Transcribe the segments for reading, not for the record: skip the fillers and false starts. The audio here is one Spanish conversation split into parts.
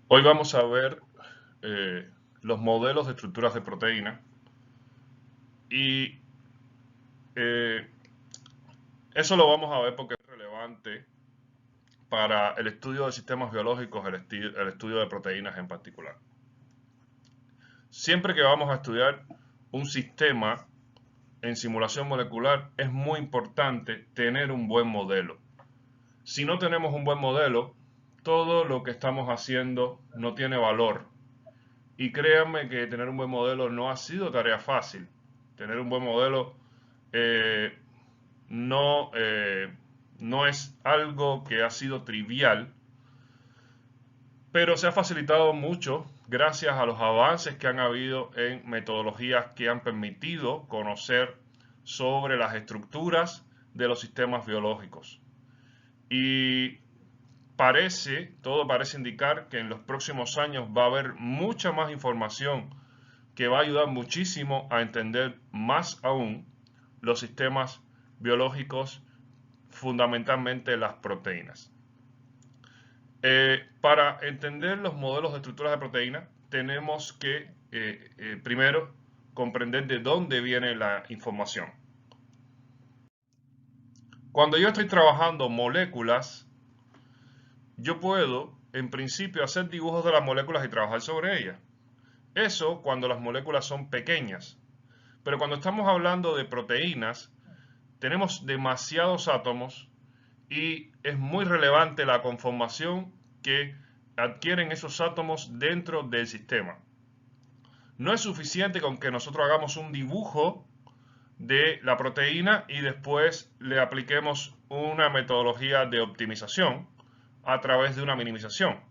Hoy vamos a ver los modelos de estructuras de proteína y eh, eso lo vamos a ver porque es relevante para el estudio de sistemas biológicos, el estudio de proteínas en particular. Siempre que vamos a estudiar un sistema en simulación molecular es muy importante tener un buen modelo. Si no tenemos un buen modelo, todo lo que estamos haciendo no tiene valor. Y créanme que tener un buen modelo no ha sido tarea fácil. Tener un buen modelo eh, no, no es algo que ha sido trivial, pero se ha facilitado mucho gracias a los avances que han habido en metodologías que han permitido conocer sobre las estructuras de los sistemas biológicos. Y todo parece indicar que en los próximos años va a haber mucha más información que va a ayudar muchísimo a entender más aún los sistemas biológicos, fundamentalmente las proteínas. Para entender los modelos de estructuras de proteínas, tenemos que primero comprender de dónde viene la información. Cuando yo estoy trabajando moléculas, yo puedo, en principio, hacer dibujos de las moléculas y trabajar sobre ellas. Eso cuando las moléculas son pequeñas. Pero cuando estamos hablando de proteínas, tenemos demasiados átomos y es muy relevante la conformación que adquieren esos átomos dentro del sistema. No es suficiente con que nosotros hagamos un dibujo de la proteína y después le apliquemos una metodología de optimización a través de una minimización.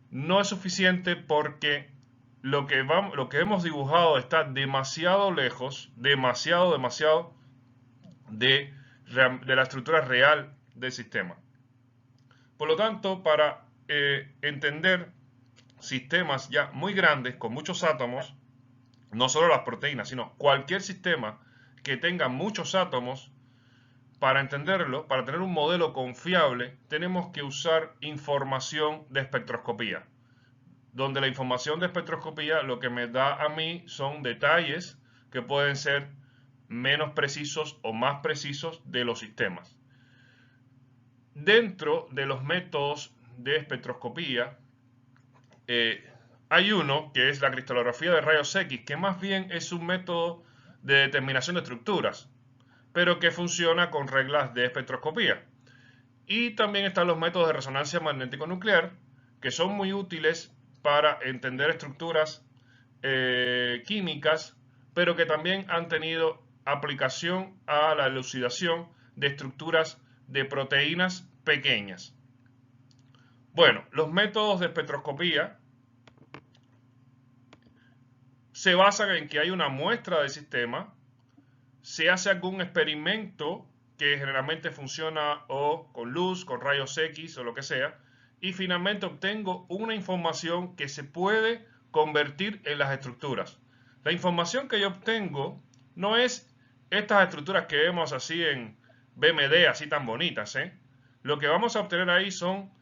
No es suficiente porque lo que hemos dibujado está demasiado lejos, demasiado de la estructura real del sistema. Por lo tanto, para entender sistemas ya muy grandes, con muchos átomos, no solo las proteínas, sino cualquier sistema que tenga muchos átomos, para entenderlo, para tener un modelo confiable, tenemos que usar información de espectroscopía, donde la información de espectroscopía lo que me da a mí son detalles que pueden ser menos precisos o más precisos de los sistemas. Dentro de los métodos de espectroscopía, hay uno que es la cristalografía de rayos X, que más bien es un método de determinación de estructuras, pero que funciona con reglas de espectroscopía. Y también están los métodos de resonancia magnético-nuclear, que son muy útiles para entender estructuras químicas, pero que también han tenido aplicación a la elucidación de estructuras de proteínas pequeñas. Bueno, los métodos de espectroscopía se basan en que hay una muestra del sistema, se hace algún experimento que generalmente funciona o con luz, con rayos X o lo que sea, y finalmente obtengo una información que se puede convertir en las estructuras. La información que yo obtengo no es estas estructuras que vemos así en BMD, así tan bonitas, ¿eh? Lo que vamos a obtener ahí son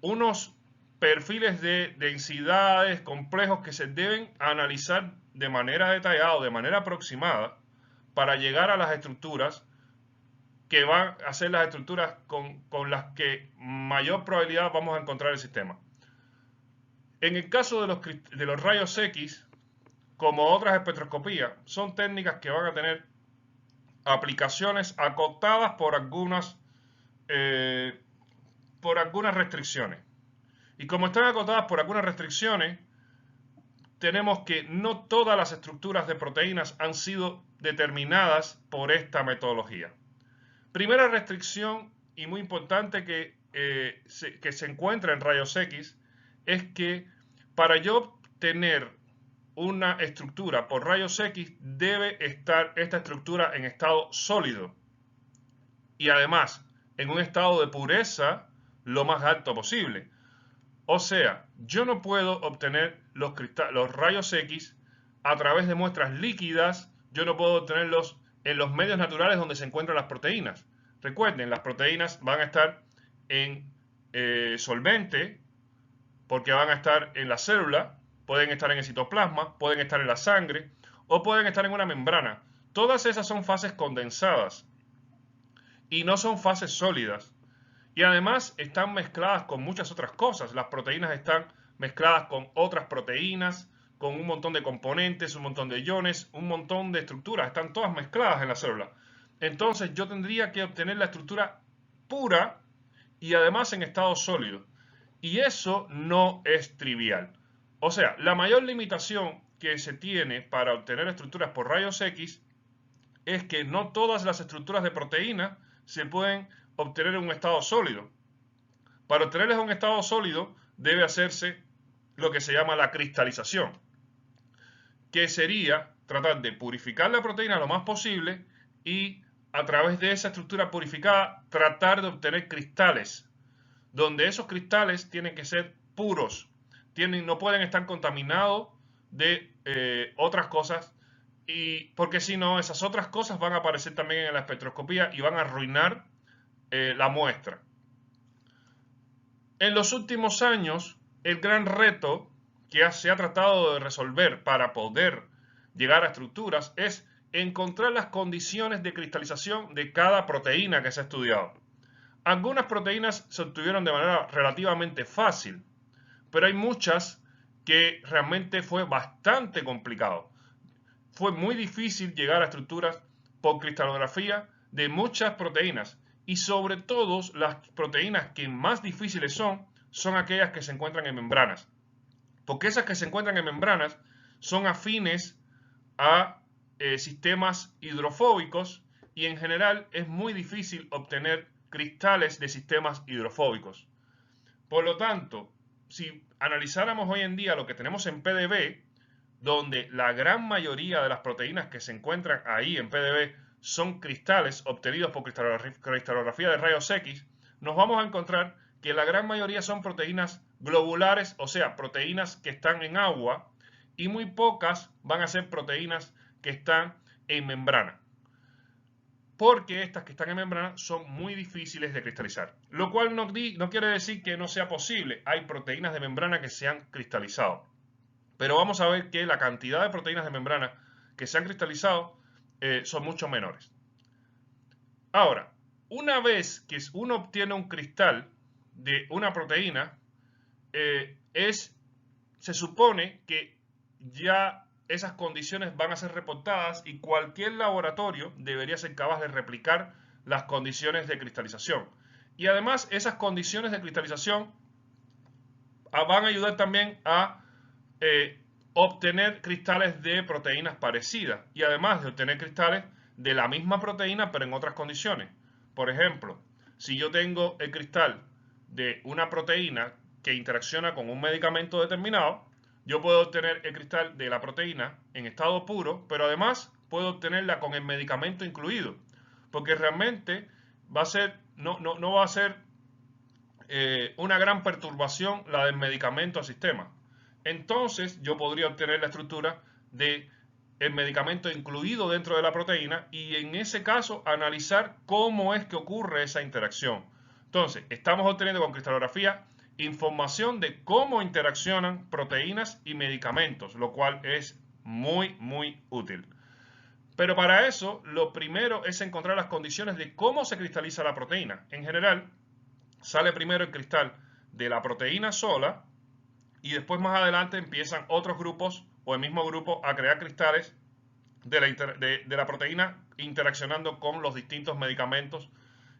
unos perfiles de densidades complejos que se deben analizar de manera detallada o de manera aproximada para llegar a las estructuras que van a ser las estructuras con las que mayor probabilidad vamos a encontrar el sistema. En el caso de los rayos X, como otras espectroscopías, son técnicas que van a tener aplicaciones acotadas eh, por algunas restricciones. Y como están acotadas por algunas restricciones, tenemos que no todas las estructuras de proteínas han sido determinadas por esta metodología. Primera restricción y muy importante que se encuentra en rayos X es que para yo tener una estructura por rayos X debe estar esta estructura en estado sólido y además en un estado de pureza lo más alto posible. O sea, yo no puedo obtener los rayos X a través de muestras líquidas, yo no puedo obtenerlos en los medios naturales donde se encuentran las proteínas. Recuerden, las proteínas van a estar en solvente, porque van a estar en la célula, pueden estar en el citoplasma, pueden estar en la sangre o pueden estar en una membrana. Todas esas son fases condensadas y no son fases sólidas. Y además están mezcladas con muchas otras cosas. Las proteínas están mezcladas con otras proteínas, con un montón de componentes, un montón de iones, un montón de estructuras. Están todas mezcladas en la célula. Entonces yo tendría que obtener la estructura pura y además en estado sólido. Y eso no es trivial. O sea, la mayor limitación que se tiene para obtener estructuras por rayos X es que no todas las estructuras de proteína se pueden obtener en un estado sólido. Para obtenerlas en un estado sólido debe hacerse lo que se llama la cristalización, que sería tratar de purificar la proteína lo más posible y a través de esa estructura purificada tratar de obtener cristales, donde esos cristales tienen que ser puros, no pueden estar contaminados de otras cosas, y porque si no, esas otras cosas van a aparecer también en la espectroscopía y van a arruinar la muestra. En los últimos años, el gran reto que se ha tratado de resolver para poder llegar a estructuras es encontrar las condiciones de cristalización de cada proteína que se ha estudiado. Algunas proteínas se obtuvieron de manera relativamente fácil, pero hay muchas que realmente fue bastante complicado. Fue muy difícil llegar a estructuras por cristalografía de muchas proteínas, y sobre todo las proteínas que más difíciles son aquellas que se encuentran en membranas, porque esas que se encuentran en membranas son afines a sistemas hidrofóbicos, y en general es muy difícil obtener cristales de sistemas hidrofóbicos. Por lo tanto, si analizáramos hoy en día lo que tenemos en PDB, donde la gran mayoría de las proteínas que se encuentran ahí en PDB son cristales obtenidos por cristalografía de rayos X, nos vamos a encontrar que la gran mayoría son proteínas globulares, o sea, proteínas que están en agua, y muy pocas van a ser proteínas que están en membrana, porque estas que están en membrana son muy difíciles de cristalizar, lo cual no quiere decir que no sea posible. Hay proteínas de membrana que se han cristalizado, pero vamos a ver que la cantidad de proteínas de membrana que se han cristalizado son mucho menores. Ahora, una vez que uno obtiene un cristal de una proteína, se supone que ya esas condiciones van a ser reportadas y cualquier laboratorio debería ser capaz de replicar las condiciones de cristalización. Y además esas condiciones de cristalización van a ayudar también a obtener cristales de proteínas parecidas, y además de obtener cristales de la misma proteína pero en otras condiciones. Por ejemplo, si yo tengo el cristal de una proteína que interacciona con un medicamento determinado, yo puedo obtener el cristal de la proteína en estado puro, pero además puedo obtenerla con el medicamento incluido, porque realmente va a ser, no va a ser una gran perturbación la del medicamento al sistema. Entonces yo podría obtener la estructura de el medicamento incluido dentro de la proteína y en ese caso analizar cómo es que ocurre esa interacción. Entonces estamos obteniendo con cristalografía información de cómo interaccionan proteínas y medicamentos, lo cual es muy útil. Pero para eso lo primero es encontrar las condiciones de cómo se cristaliza la proteína. En general sale primero el cristal de la proteína sola, y después más adelante empiezan otros grupos o el mismo grupo a crear cristales de la proteína interaccionando con los distintos medicamentos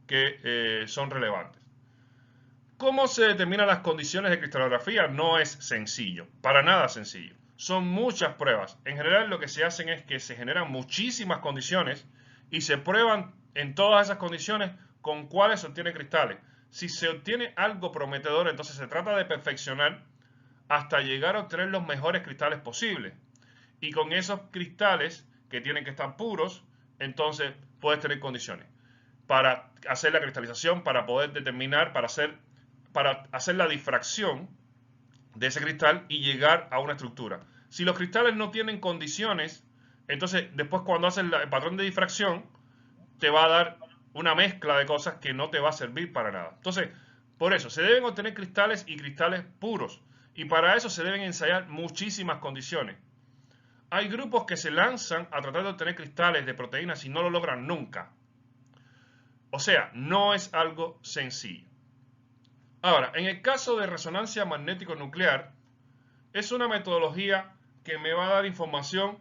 que son relevantes. ¿Cómo se determinan las condiciones de cristalografía? No es sencillo, para nada sencillo. Son muchas pruebas. En general lo que se hacen es que se generan muchísimas condiciones y se prueban en todas esas condiciones con cuáles se obtienen cristales. Si se obtiene algo prometedor, entonces se trata de perfeccionar hasta llegar a obtener los mejores cristales posibles. Y con esos cristales que tienen que estar puros, entonces puedes tener condiciones para hacer la cristalización, para poder determinar, para hacer la difracción de ese cristal y llegar a una estructura. Si los cristales no tienen condiciones, entonces después cuando haces el patrón de difracción, te va a dar una mezcla de cosas que no te va a servir para nada. Entonces, por eso, se deben obtener cristales y cristales puros. Y para eso se deben ensayar muchísimas condiciones. Hay grupos que se lanzan a tratar de obtener cristales de proteínas y no lo logran nunca. O sea, no es algo sencillo. Ahora, en el caso de resonancia magnético nuclear, es una metodología que me va a dar información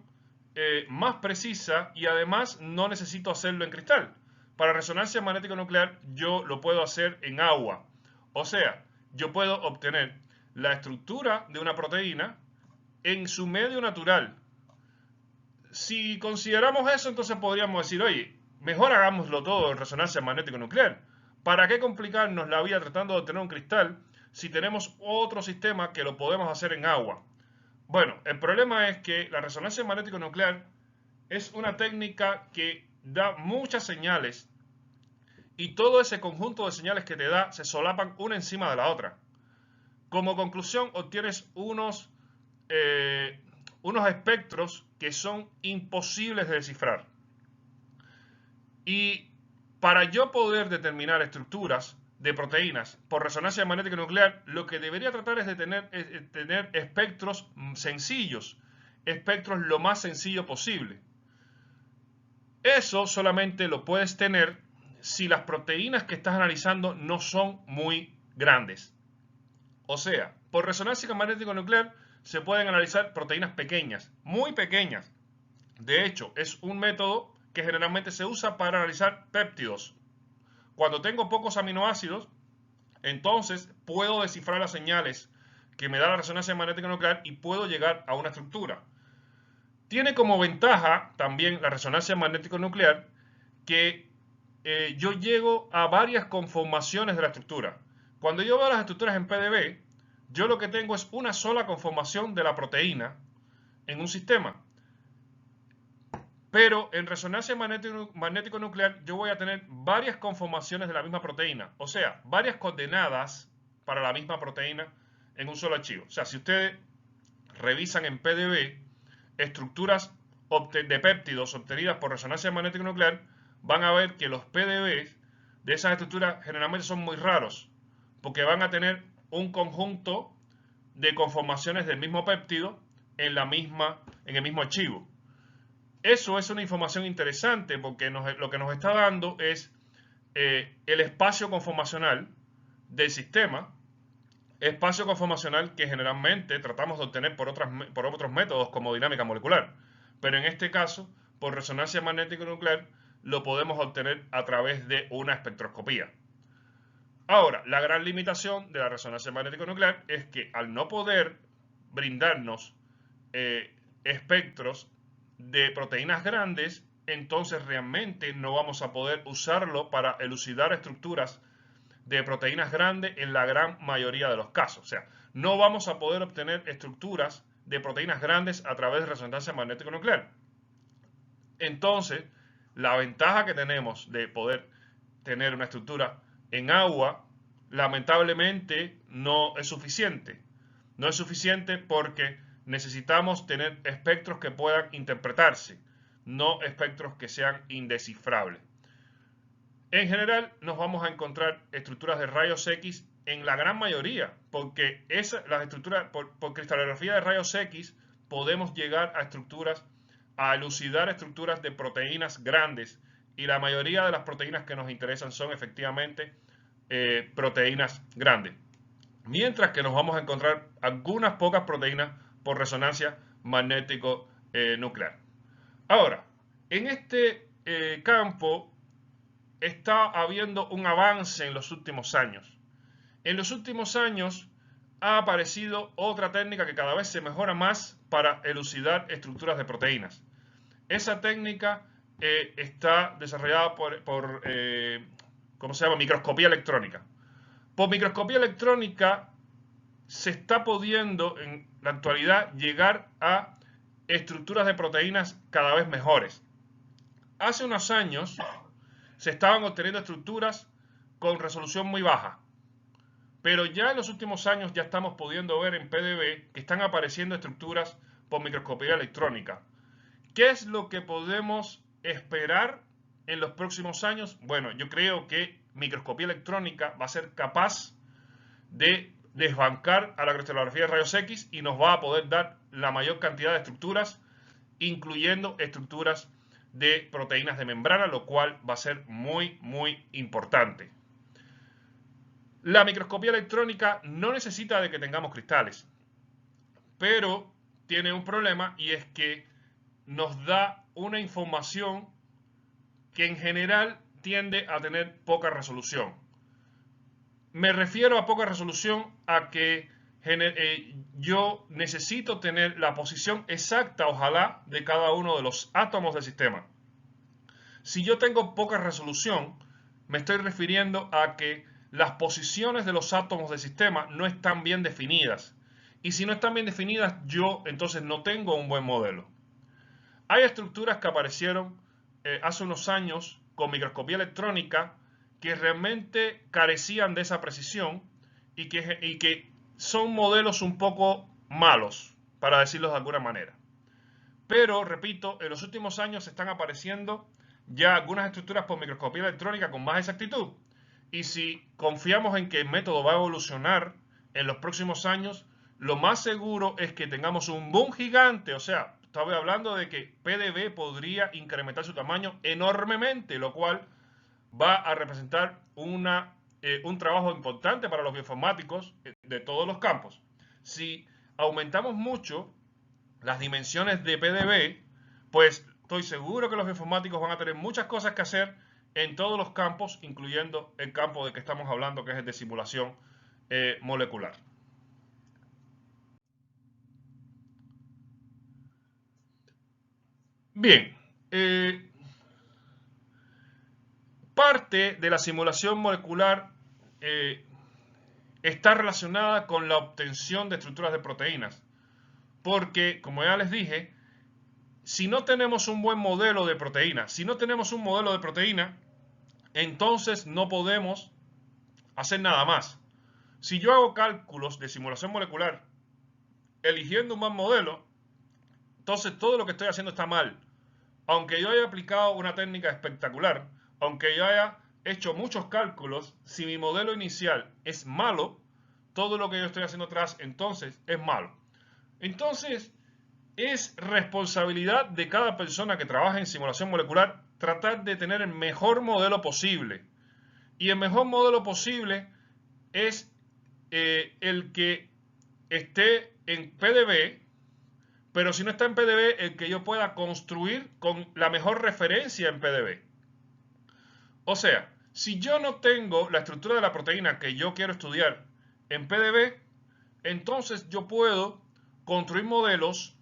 más precisa y además no necesito hacerlo en cristal. Para resonancia magnético nuclear yo lo puedo hacer en agua. O sea, yo puedo obtener la estructura de una proteína en su medio natural. Si consideramos eso, entonces podríamos decir, oye, mejor hagámoslo todo en resonancia magnético nuclear. ¿Para qué complicarnos la vida tratando de obtener un cristal si tenemos otro sistema que lo podemos hacer en agua? Bueno, el problema es que la resonancia magnético nuclear es una técnica que da muchas señales y todo ese conjunto de señales que te da se solapan una encima de la otra. Como conclusión, obtienes unos espectros que son imposibles de descifrar. Y para yo poder determinar estructuras de proteínas por resonancia magnética nuclear, lo que debería tratar es de tener espectros sencillos, espectros lo más sencillo posible. Eso solamente lo puedes tener si las proteínas que estás analizando no son muy grandes. O sea, por resonancia magnética nuclear se pueden analizar proteínas pequeñas, muy pequeñas. De hecho, es un método que generalmente se usa para analizar péptidos. Cuando tengo pocos aminoácidos, entonces puedo descifrar las señales que me da la resonancia magnética nuclear y puedo llegar a una estructura. Tiene como ventaja también la resonancia magnética nuclear que yo llego a varias conformaciones de la estructura. Cuando yo veo las estructuras en PDB, yo lo que tengo es una sola conformación de la proteína en un sistema. Pero en resonancia magnético nuclear yo voy a tener varias conformaciones de la misma proteína. O sea, varias coordenadas para la misma proteína en un solo archivo. O sea, si ustedes revisan en PDB estructuras de péptidos obtenidas por resonancia magnética nuclear, van a ver que los PDB de esas estructuras generalmente son muy raros, porque van a tener un conjunto de conformaciones del mismo péptido en el mismo archivo. Eso es una información interesante porque lo que nos está dando es el espacio conformacional del sistema, espacio conformacional que generalmente tratamos de obtener por otros métodos como dinámica molecular. Pero en este caso, por resonancia magnética nuclear, lo podemos obtener a través de una espectroscopía. Ahora, la gran limitación de la resonancia magnética nuclear es que al no poder brindarnos espectros de proteínas grandes, entonces realmente no vamos a poder usarlo para elucidar estructuras de proteínas grandes en la gran mayoría de los casos. O sea, no vamos a poder obtener estructuras de proteínas grandes a través de resonancia magnética nuclear. Entonces, la ventaja que tenemos de poder tener una estructura en agua, lamentablemente no es suficiente. No es suficiente porque necesitamos tener espectros que puedan interpretarse, no espectros que sean indescifrables. En general nos vamos a encontrar estructuras de rayos X en la gran mayoría, porque las estructuras por cristalografía de rayos X podemos llegar a elucidar estructuras de proteínas grandes, y la mayoría de las proteínas que nos interesan son efectivamente proteínas grandes. Mientras que nos vamos a encontrar algunas pocas proteínas por resonancia magnético nuclear. Ahora, en este campo está habiendo un avance en los últimos años. En los últimos años ha aparecido otra técnica que cada vez se mejora más para elucidar estructuras de proteínas. Esa técnica está desarrollada por ¿cómo se llama? Microscopía electrónica. Por microscopía electrónica se está pudiendo en la actualidad llegar a estructuras de proteínas cada vez mejores. Hace unos años se estaban obteniendo estructuras con resolución muy baja, pero ya en los últimos años ya estamos pudiendo ver en PDB que están apareciendo estructuras por microscopía electrónica. ¿Qué es lo que podemos esperar en los próximos años? Bueno, yo creo que microscopía electrónica va a ser capaz de desbancar a la cristalografía de rayos X y nos va a poder dar la mayor cantidad de estructuras, incluyendo estructuras de proteínas de membrana, lo cual va a ser muy, muy importante. La microscopía electrónica no necesita de que tengamos cristales, pero tiene un problema, y es que nos da una información que en general tiende a tener poca resolución. Me refiero a poca resolución a que yo necesito tener la posición exacta, ojalá, de cada uno de los átomos del sistema. Si yo tengo poca resolución, me estoy refiriendo a que las posiciones de los átomos del sistema no están bien definidas. Y si no están bien definidas, yo entonces no tengo un buen modelo. Hay estructuras que aparecieron hace unos años con microscopía electrónica que realmente carecían de esa precisión y que son modelos un poco malos, para decirlo de alguna manera. Pero, repito, en los últimos años están apareciendo ya algunas estructuras por microscopía electrónica con más exactitud. Y si confiamos en que el método va a evolucionar en los próximos años, lo más seguro es que tengamos un boom gigante. O sea, estaba hablando de que PDB podría incrementar su tamaño enormemente, lo cual va a representar un trabajo importante para los bioinformáticos de todos los campos. Si aumentamos mucho las dimensiones de PDB, pues estoy seguro que los bioinformáticos van a tener muchas cosas que hacer en todos los campos, incluyendo el campo de que estamos hablando, que es el de simulación molecular. Bien, parte de la simulación molecular está relacionada con la obtención de estructuras de proteínas, porque, como ya les dije, si no tenemos un buen modelo de proteína, entonces no podemos hacer nada más. Si yo hago cálculos de simulación molecular eligiendo un buen modelo, entonces todo lo que estoy haciendo está mal. Aunque yo haya aplicado una técnica espectacular, aunque yo haya hecho muchos cálculos, si mi modelo inicial es malo, todo lo que yo estoy haciendo atrás entonces es malo. Entonces, es responsabilidad de cada persona que trabaja en simulación molecular tratar de tener el mejor modelo posible. Y el mejor modelo posible es el que esté en PDB, pero si no está en PDB, el que yo pueda construir con la mejor referencia en PDB. O sea, si yo no tengo la estructura de la proteína que yo quiero estudiar en PDB, entonces yo puedo construir modelos,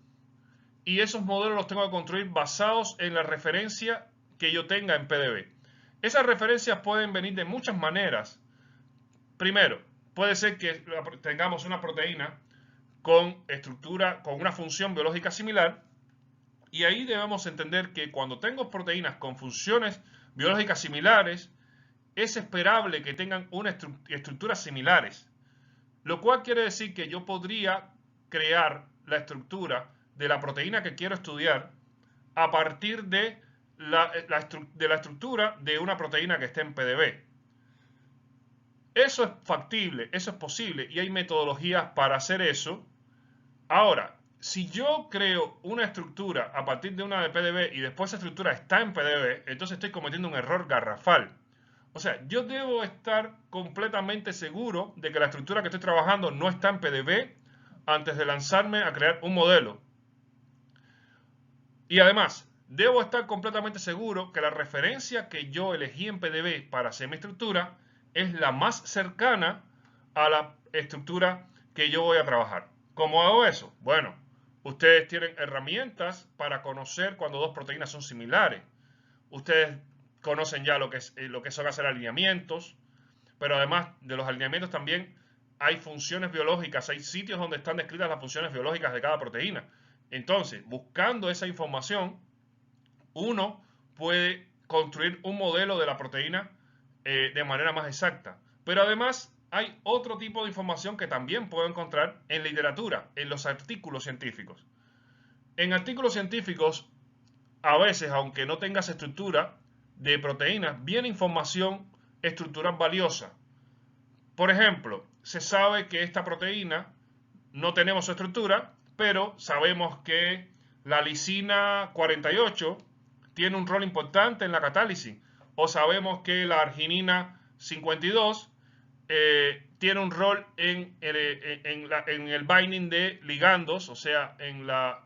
y esos modelos los tengo que construir basados en la referencia que yo tenga en PDB. Esas referencias pueden venir de muchas maneras. Primero, puede ser que tengamos una proteína con estructura, con una función biológica similar, y ahí debemos entender que cuando tengo proteínas con funciones biológicas similares, es esperable que tengan una estructuras similares, lo cual quiere decir que yo podría crear la estructura de la proteína que quiero estudiar a partir de la estructura de una proteína que esté en PDB. Eso es factible, eso es posible, y hay metodologías para hacer eso. Ahora, si yo creo una estructura a partir de una de PDB y después esa estructura está en PDB, entonces estoy cometiendo un error garrafal. O sea, yo debo estar completamente seguro de que la estructura que estoy trabajando no está en PDB antes de lanzarme a crear un modelo. Y además, debo estar completamente seguro que la referencia que yo elegí en PDB para hacer mi estructura es la más cercana a la estructura que yo voy a trabajar. ¿Cómo hago eso? Bueno, ustedes tienen herramientas para conocer cuando dos proteínas son similares. Ustedes conocen ya lo que son hacer alineamientos, pero además de los alineamientos también hay funciones biológicas, hay sitios donde están descritas las funciones biológicas de cada proteína. Entonces, buscando esa información, uno puede construir un modelo de la proteína de manera más exacta. Pero además hay otro tipo de información que también puedo encontrar en literatura, en los artículos científicos. En artículos científicos, a veces, aunque no tengas estructura de proteínas, viene información estructural valiosa. Por ejemplo, se sabe que esta proteína, no tenemos su estructura, pero sabemos que la lisina 48 tiene un rol importante en la catálisis. O sabemos que la arginina 52 tiene un rol en el binding de ligandos, o sea, en la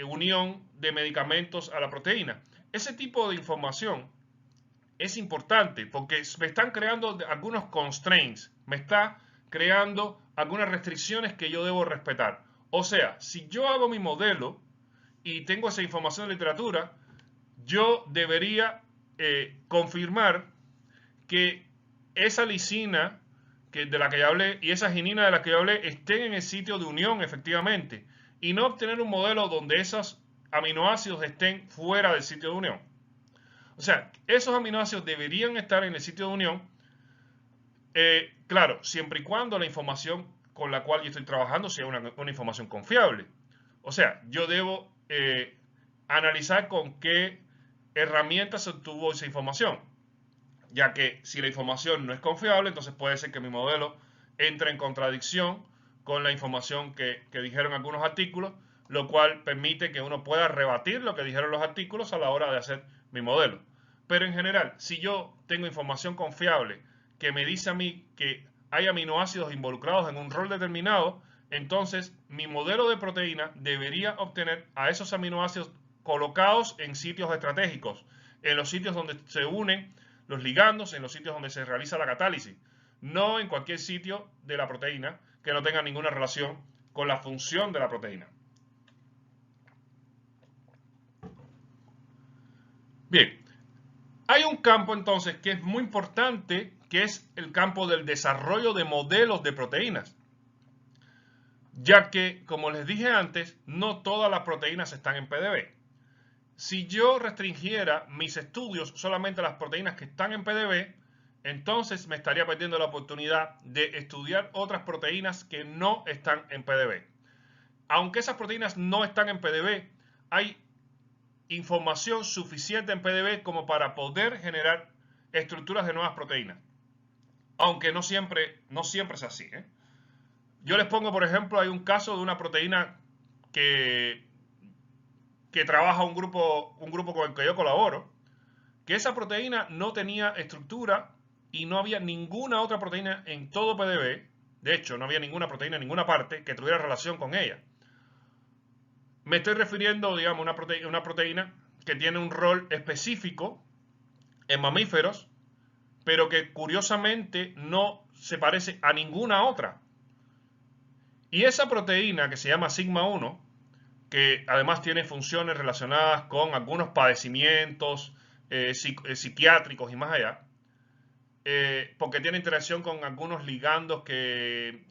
unión de medicamentos a la proteína. Ese tipo de información es importante porque me están creando algunos constraints, me está creando algunas restricciones que yo debo respetar. O sea, si yo hago mi modelo y tengo esa información de literatura, yo debería confirmar que esa lisina de la que ya hablé y esa arginina de la que yo hablé estén en el sitio de unión efectivamente y no obtener un modelo donde esos aminoácidos estén fuera del sitio de unión. O sea, esos aminoácidos deberían estar en el sitio de unión, claro, siempre y cuando la información con la cual yo estoy trabajando sea una información confiable. O sea, yo debo analizar con qué herramientas se obtuvo esa información, ya que si la información no es confiable, entonces puede ser que mi modelo entre en contradicción con la información que dijeron algunos artículos, lo cual permite que uno pueda rebatir lo que dijeron los artículos a la hora de hacer mi modelo. Pero en general, si yo tengo información confiable que me dice a mí que hay aminoácidos involucrados en un rol determinado, entonces mi modelo de proteína debería obtener a esos aminoácidos colocados en sitios estratégicos, en los sitios donde se unen los ligandos, en los sitios donde se realiza la catálisis, no en cualquier sitio de la proteína que no tenga ninguna relación con la función de la proteína. Bien, hay un campo entonces que es muy importante, que es el campo del desarrollo de modelos de proteínas, ya que, como les dije antes, no todas las proteínas están en PDB. Si yo restringiera mis estudios solamente a las proteínas que están en PDB, entonces me estaría perdiendo la oportunidad de estudiar otras proteínas que no están en PDB. Aunque esas proteínas no están en PDB, hay información suficiente en PDB como para poder generar estructuras de nuevas proteínas. Aunque no siempre es así, ¿eh? Yo les pongo, por ejemplo, hay un caso de una proteína que trabaja un grupo con el que yo colaboro, que esa proteína no tenía estructura y no había ninguna otra proteína en todo PDB. De hecho, no había ninguna proteína en ninguna parte que tuviera relación con ella. Me estoy refiriendo, digamos, a una proteína que tiene un rol específico en mamíferos, pero que curiosamente no se parece a ninguna otra. Y esa proteína que se llama sigma 1, que además tiene funciones relacionadas con algunos padecimientos psiquiátricos y más allá, porque tiene interacción con algunos ligandos que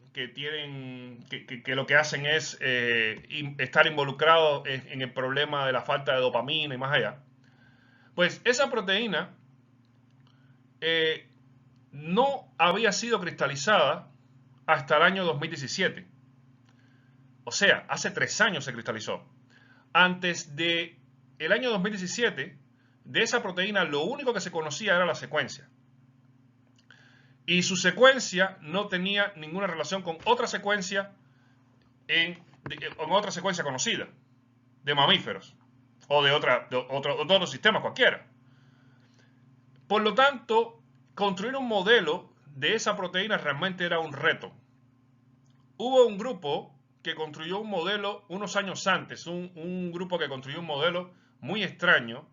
lo que hacen es estar involucrados en el problema de la falta de dopamina y más allá. Pues esa proteína no había sido cristalizada hasta el año 2017. O sea, hace 3 años se cristalizó. Antes de el año 2017, de esa proteína lo único que se conocía era la secuencia. Y su secuencia no tenía ninguna relación con otra secuencia otra secuencia conocida de mamíferos o de otro sistema cualquiera. Por lo tanto, construir un modelo de esa proteína realmente era un reto. Hubo un grupo que construyó un modelo unos años antes, un grupo que construyó un modelo muy extraño,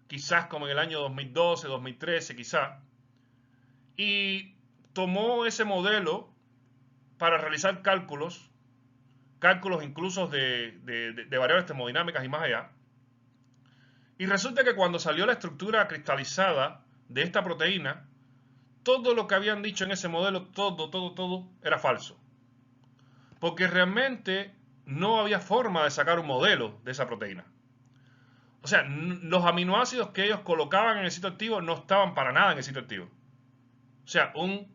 quizás como en el año 2012, 2013, quizás, y tomó ese modelo para realizar cálculos incluso de variables termodinámicas y más allá. Y resulta que cuando salió la estructura cristalizada de esta proteína, todo lo que habían dicho en ese modelo, todo era falso. Porque realmente no había forma de sacar un modelo de esa proteína. O sea, los aminoácidos que ellos colocaban en el sitio activo no estaban para nada en el sitio activo. O sea, un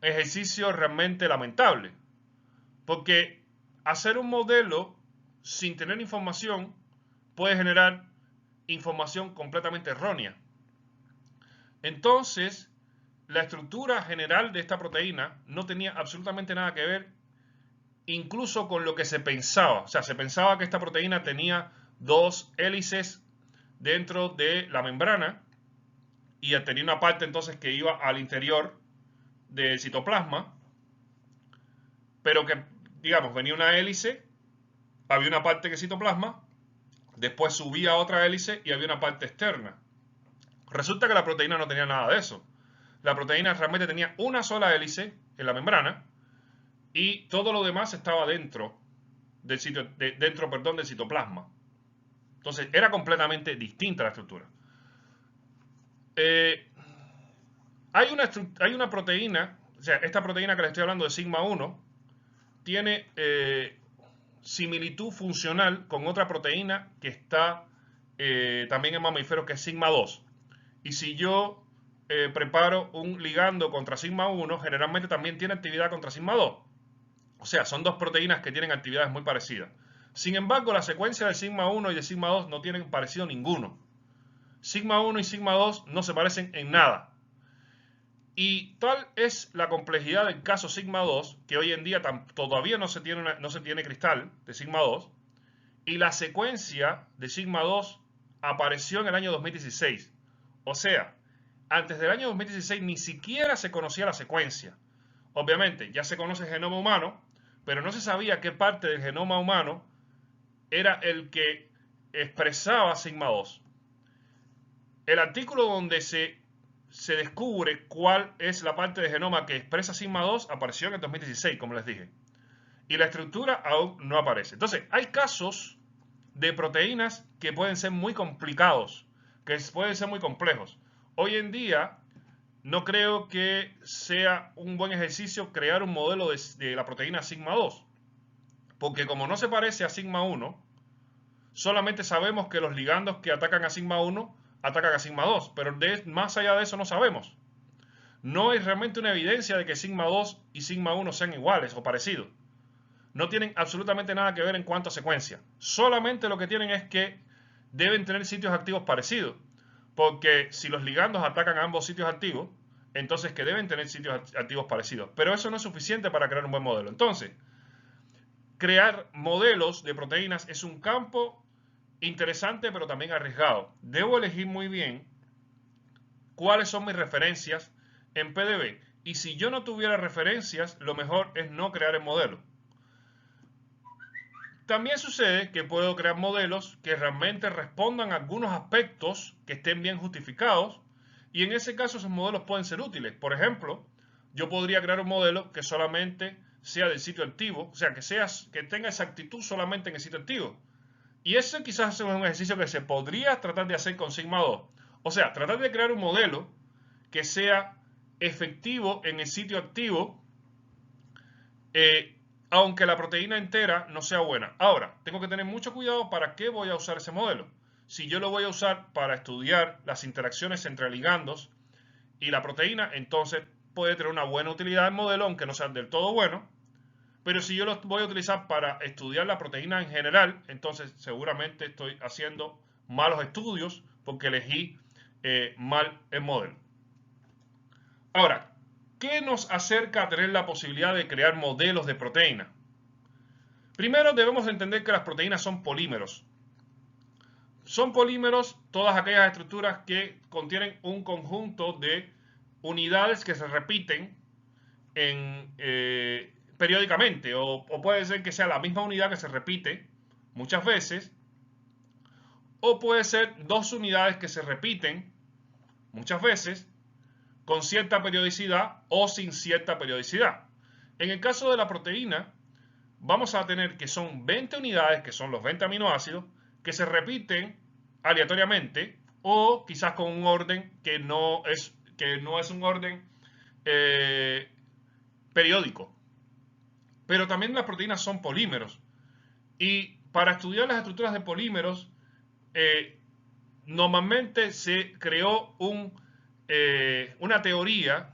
ejercicio realmente lamentable. Porque hacer un modelo sin tener información puede generar información completamente errónea. Entonces, la estructura general de esta proteína no tenía absolutamente nada que ver incluso con lo que se pensaba. O sea, se pensaba que esta proteína tenía dos hélices dentro de la membrana y tenía una parte entonces que iba al interior del citoplasma, pero que, digamos, venía una hélice, había una parte que es citoplasma, después subía otra hélice y había una parte externa. Resulta que la proteína no tenía nada de eso. La proteína realmente tenía una sola hélice en la membrana y todo lo demás estaba dentro del citoplasma. Entonces era completamente distinta la estructura. Hay una proteína, o sea, esta proteína que le estoy hablando de sigma 1, tiene similitud funcional con otra proteína que está también en mamíferos, que es sigma 2. Y si yo preparo un ligando contra sigma 1, generalmente también tiene actividad contra sigma 2. O sea, son dos proteínas que tienen actividades muy parecidas. Sin embargo, la secuencia de sigma 1 y de sigma 2 no tienen parecido ninguno. Sigma 1 y sigma 2 no se parecen en nada. Y tal es la complejidad del caso sigma 2, que hoy en día todavía no se tiene cristal de sigma 2, y la secuencia de sigma 2 apareció en el año 2016. O sea, antes del año 2016 ni siquiera se conocía la secuencia. Obviamente, ya se conoce el genoma humano, pero no se sabía qué parte del genoma humano era el que expresaba sigma 2. El artículo donde se descubre cuál es la parte del genoma que expresa sigma 2 apareció en el 2016, como les dije. Y la estructura aún no aparece. Entonces, hay casos de proteínas que pueden ser muy complicados, que pueden ser muy complejos. Hoy en día, no creo que sea un buen ejercicio crear un modelo de la proteína sigma 2, porque como no se parece a sigma 1, solamente sabemos que los ligandos que atacan a sigma 1 atacan a sigma 2, pero más allá de eso no sabemos. No hay realmente una evidencia de que sigma 2 y sigma 1 sean iguales o parecidos. No tienen absolutamente nada que ver en cuanto a secuencia. Solamente lo que tienen es que deben tener sitios activos parecidos. Porque si los ligandos atacan a ambos sitios activos, entonces que deben tener sitios activos parecidos. Pero eso no es suficiente para crear un buen modelo. Entonces, crear modelos de proteínas es un campo interesante, pero también arriesgado. Debo elegir muy bien cuáles son mis referencias en PDB. Y si yo no tuviera referencias, lo mejor es no crear el modelo. También sucede que puedo crear modelos que realmente respondan a algunos aspectos que estén bien justificados y en ese caso esos modelos pueden ser útiles. Por ejemplo, yo podría crear un modelo que solamente sea del sitio activo, o sea, que tenga exactitud solamente en el sitio activo. Y ese quizás es un ejercicio que se podría tratar de hacer con sigma 2. O sea, tratar de crear un modelo que sea efectivo en el sitio activo, aunque la proteína entera no sea buena. Ahora, tengo que tener mucho cuidado para qué voy a usar ese modelo. Si yo lo voy a usar para estudiar las interacciones entre ligandos y la proteína, entonces puede tener una buena utilidad el modelo, aunque no sea del todo bueno. Pero si yo lo voy a utilizar para estudiar la proteína en general, entonces seguramente estoy haciendo malos estudios porque elegí mal el modelo. Ahora, ¿qué nos acerca a tener la posibilidad de crear modelos de proteína? Primero debemos entender que las proteínas son polímeros. Son polímeros todas aquellas estructuras que contienen un conjunto de unidades que se repiten periódicamente, o puede ser que sea la misma unidad que se repite muchas veces, o puede ser dos unidades que se repiten muchas veces con cierta periodicidad o sin cierta periodicidad. En el caso de la proteína, vamos a tener que son 20 unidades, que son los 20 aminoácidos, que se repiten aleatoriamente o quizás con un orden que no es un orden periódico. Pero también las proteínas son polímeros. Y para estudiar las estructuras de polímeros, normalmente se creó una teoría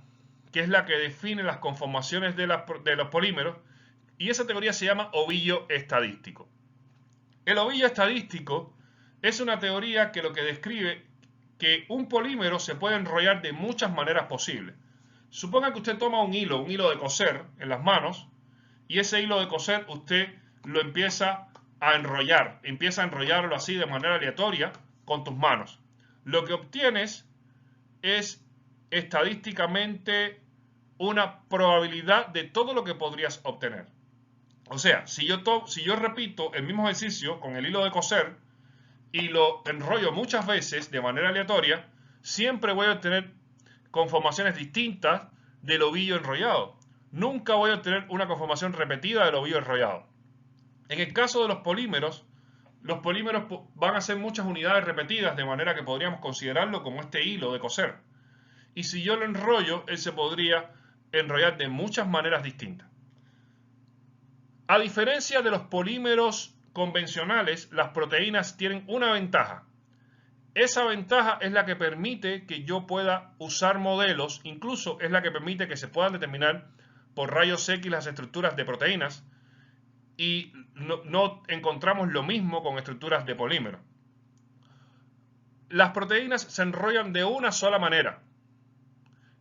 que es la que define las conformaciones de los polímeros, y esa teoría se llama ovillo estadístico. El ovillo estadístico es una teoría que lo que describe que un polímero se puede enrollar de muchas maneras posibles. Suponga que usted toma un hilo de coser en las manos, y ese hilo de coser usted lo empieza a enrollarlo así de manera aleatoria con tus manos. Lo que obtienes es estadísticamente una probabilidad de todo lo que podrías obtener. O sea, si yo repito el mismo ejercicio con el hilo de coser y lo enrollo muchas veces de manera aleatoria, siempre voy a obtener conformaciones distintas del ovillo enrollado. Nunca voy a obtener una conformación repetida del ovillo enrollado. En el caso de los polímeros van a ser muchas unidades repetidas, de manera que podríamos considerarlo como este hilo de coser. Y si yo lo enrollo, él se podría enrollar de muchas maneras distintas. A diferencia de los polímeros convencionales, las proteínas tienen una ventaja. Esa ventaja es la que permite que yo pueda usar modelos, incluso es la que permite que se puedan determinar por rayos X las estructuras de proteínas, y no encontramos lo mismo con estructuras de polímero. Las proteínas se enrollan de una sola manera.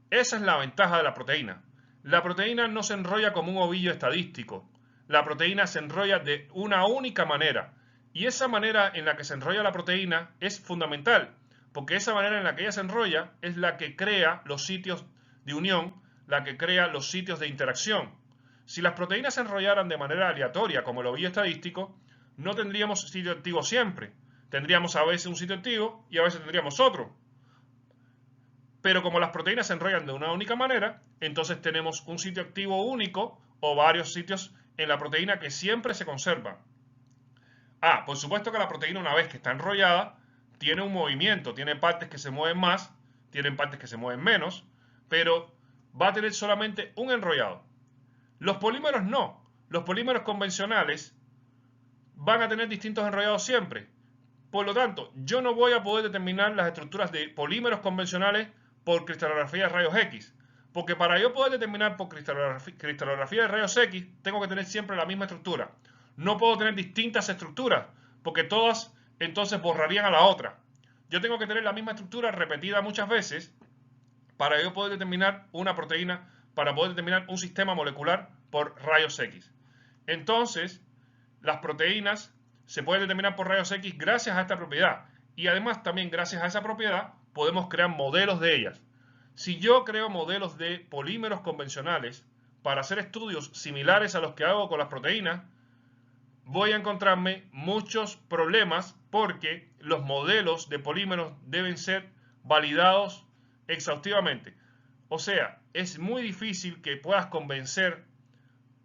Esa es la ventaja de la proteína. La proteína no se enrolla como un ovillo estadístico. La proteína se enrolla de una única manera. Y esa manera en la que se enrolla la proteína es fundamental, porque esa manera en la que ella se enrolla es la que crea los sitios de unión, la que crea los sitios de interacción. Si las proteínas se enrollaran de manera aleatoria, como el ovillo estadístico, no tendríamos sitio activo siempre. Tendríamos a veces un sitio activo y a veces tendríamos otro. Pero como las proteínas se enrollan de una única manera, entonces tenemos un sitio activo único o varios sitios en la proteína que siempre se conservan. Por supuesto que la proteína, una vez que está enrollada, tiene un movimiento, tiene partes que se mueven más, tienen partes que se mueven menos, pero va a tener solamente un enrollado. Los polímeros no. Los polímeros convencionales van a tener distintos enrollados siempre. Por lo tanto, yo no voy a poder determinar las estructuras de polímeros convencionales por cristalografía de rayos X. Porque para yo poder determinar por cristalografía de rayos X, tengo que tener siempre la misma estructura. No puedo tener distintas estructuras, porque todas entonces borrarían a la otra. Yo tengo que tener la misma estructura repetida muchas veces para yo poder determinar una proteína, para poder determinar un sistema molecular por rayos X. Entonces, las proteínas se pueden determinar por rayos X gracias a esta propiedad. Y además también gracias a esa propiedad podemos crear modelos de ellas. Si yo creo modelos de polímeros convencionales para hacer estudios similares a los que hago con las proteínas, voy a encontrarme muchos problemas porque los modelos de polímeros deben ser validados exhaustivamente. O sea, es muy difícil que puedas convencer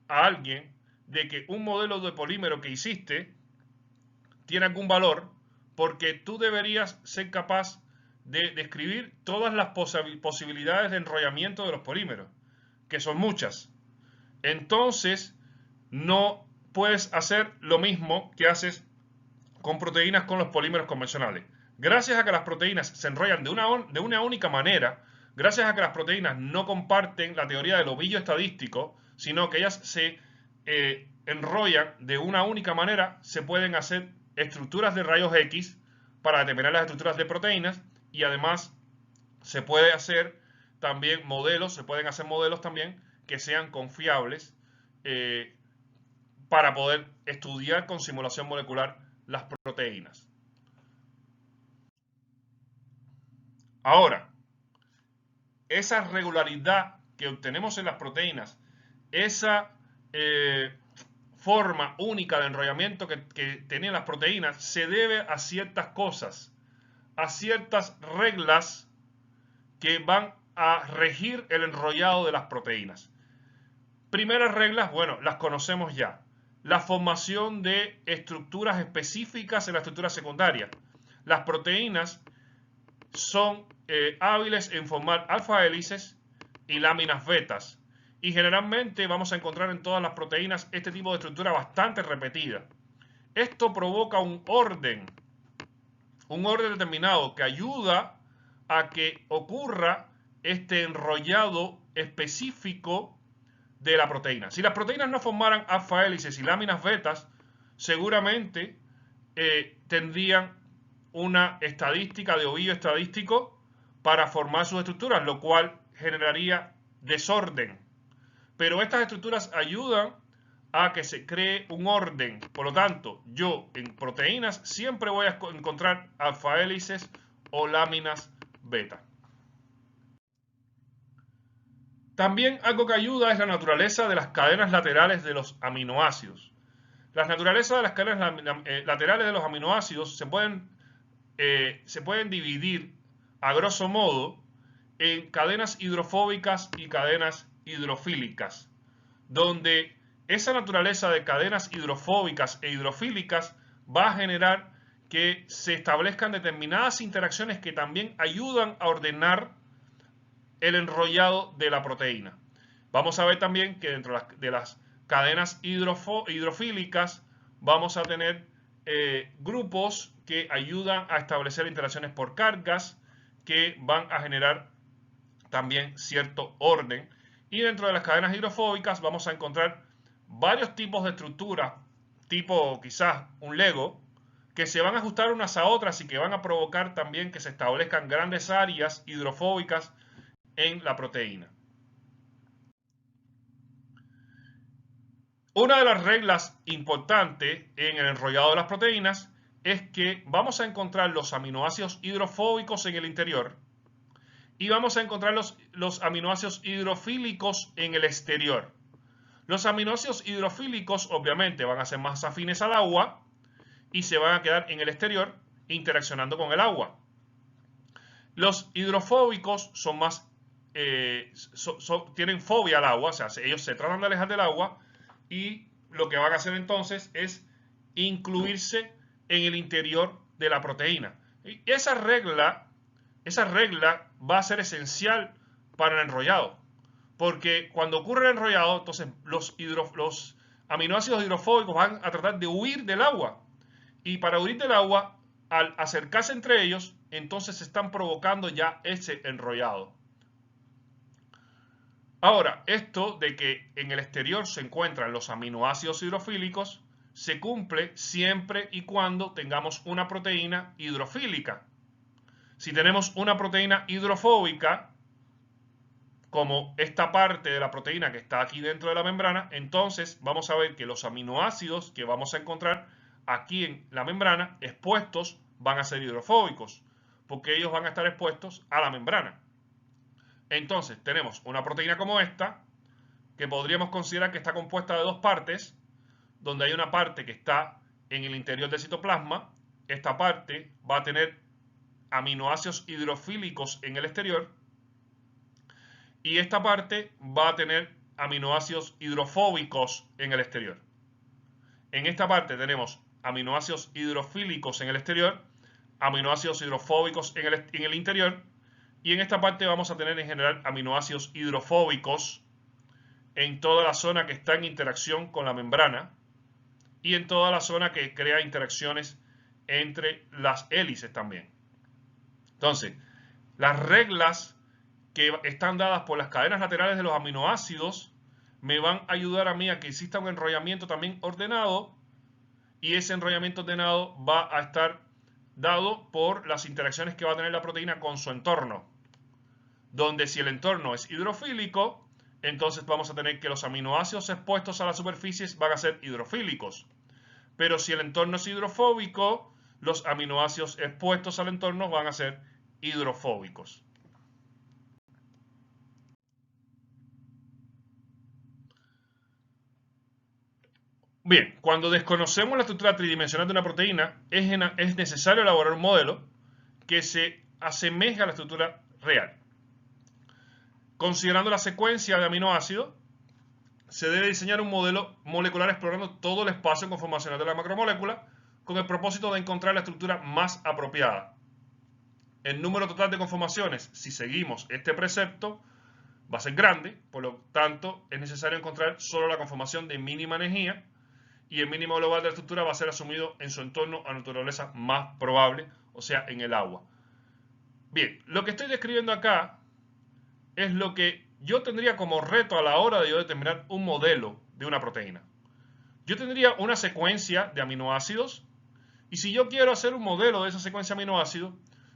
a alguien de que un modelo de polímero que hiciste tiene algún valor, porque tú deberías ser capaz de describir todas las posibilidades de enrollamiento de los polímeros, que son muchas. Entonces, no puedes hacer lo mismo que haces con proteínas con los polímeros convencionales. Gracias a que las proteínas se enrollan de una única manera, gracias a que las proteínas no comparten la teoría del ovillo estadístico, sino que ellas se enrollan de una única manera, se pueden hacer estructuras de rayos X para determinar las estructuras de proteínas, y además se puede hacer también modelos, se pueden hacer modelos también que sean confiables para poder estudiar con simulación molecular las proteínas. Ahora, esa regularidad que obtenemos en las proteínas, esa forma única de enrollamiento que tienen las proteínas, se debe a ciertas cosas, a ciertas reglas que van a regir el enrollado de las proteínas. Primeras reglas, bueno, las conocemos ya. La formación de estructuras específicas en la estructura secundaria. Las proteínas son hábiles en formar alfa hélices y láminas betas. Y generalmente vamos a encontrar en todas las proteínas este tipo de estructura bastante repetida. Esto provoca un orden determinado que ayuda a que ocurra este enrollado específico de la proteína. Si las proteínas no formaran alfa hélices y láminas betas, seguramente tendrían una estadística de ovillo estadístico para formar sus estructuras, lo cual generaría desorden. Pero estas estructuras ayudan a que se cree un orden. Por lo tanto, yo en proteínas siempre voy a encontrar alfa-hélices o láminas beta. También algo que ayuda es la naturaleza de las cadenas laterales de los aminoácidos. Las naturalezas de las cadenas laterales de los aminoácidos se pueden dividir a grosso modo en cadenas hidrofóbicas y cadenas hidrofílicas, donde esa naturaleza de cadenas hidrofóbicas e hidrofílicas va a generar que se establezcan determinadas interacciones que también ayudan a ordenar el enrollado de la proteína. Vamos a ver también que dentro de las cadenas hidrofílicas vamos a tener grupos que ayudan a establecer interacciones por cargas que van a generar también cierto orden. Y dentro de las cadenas hidrofóbicas vamos a encontrar varios tipos de estructuras, tipo quizás un Lego, que se van a ajustar unas a otras y que van a provocar también que se establezcan grandes áreas hidrofóbicas en la proteína. Una de las reglas importantes en el enrollado de las proteínas es que vamos a encontrar los aminoácidos hidrofóbicos en el interior y vamos a encontrar los aminoácidos hidrofílicos en el exterior. Los aminoácidos hidrofílicos obviamente van a ser más afines al agua y se van a quedar en el exterior interaccionando con el agua. Los hidrofóbicos son más tienen fobia al agua, o sea, ellos se tratan de alejar del agua y lo que van a hacer entonces es incluirse en el interior de la proteína. Y esa regla va a ser esencial para el enrollado, porque cuando ocurre el enrollado, entonces los aminoácidos hidrofóbicos van a tratar de huir del agua, y para huir del agua, al acercarse entre ellos, entonces se están provocando ya ese enrollado. Ahora, esto de que en el exterior se encuentran los aminoácidos hidrofílicos se cumple siempre y cuando tengamos una proteína hidrofílica. Si tenemos una proteína hidrofóbica, como esta parte de la proteína que está aquí dentro de la membrana, entonces vamos a ver que los aminoácidos que vamos a encontrar aquí en la membrana expuestos van a ser hidrofóbicos, porque ellos van a estar expuestos a la membrana. Entonces tenemos una proteína como esta, que podríamos considerar que está compuesta de dos partes, donde hay una parte que está en el interior del citoplasma. Esta parte va a tener aminoácidos hidrofílicos en el exterior y esta parte va a tener aminoácidos hidrofóbicos en el exterior. En esta parte tenemos aminoácidos hidrofílicos en el exterior, aminoácidos hidrofóbicos en el interior, y en esta parte vamos a tener en general aminoácidos hidrofóbicos en toda la zona que está en interacción con la membrana y en toda la zona que crea interacciones entre las hélices también. Entonces, las reglas que están dadas por las cadenas laterales de los aminoácidos me van a ayudar a mí a que exista un enrollamiento también ordenado, y ese enrollamiento ordenado va a estar dado por las interacciones que va a tener la proteína con su entorno, donde si el entorno es hidrofílico, entonces vamos a tener que los aminoácidos expuestos a las superficies van a ser hidrofílicos. Pero si el entorno es hidrofóbico, los aminoácidos expuestos al entorno van a ser hidrofóbicos. Bien, cuando desconocemos la estructura tridimensional de una proteína, es necesario elaborar un modelo que se asemeje a la estructura real. Considerando la secuencia de aminoácidos, se debe diseñar un modelo molecular explorando todo el espacio conformacional de la macromolécula con el propósito de encontrar la estructura más apropiada. El número total de conformaciones, si seguimos este precepto, va a ser grande, por lo tanto es necesario encontrar solo la conformación de mínima energía, y el mínimo global de la estructura va a ser asumido en su entorno a naturaleza más probable, o sea, en el agua. Bien, lo que estoy describiendo acá es lo que yo tendría como reto a la hora de yo determinar un modelo de una proteína. Yo tendría una secuencia de aminoácidos, y si yo quiero hacer un modelo de esa secuencia de aminoácidos,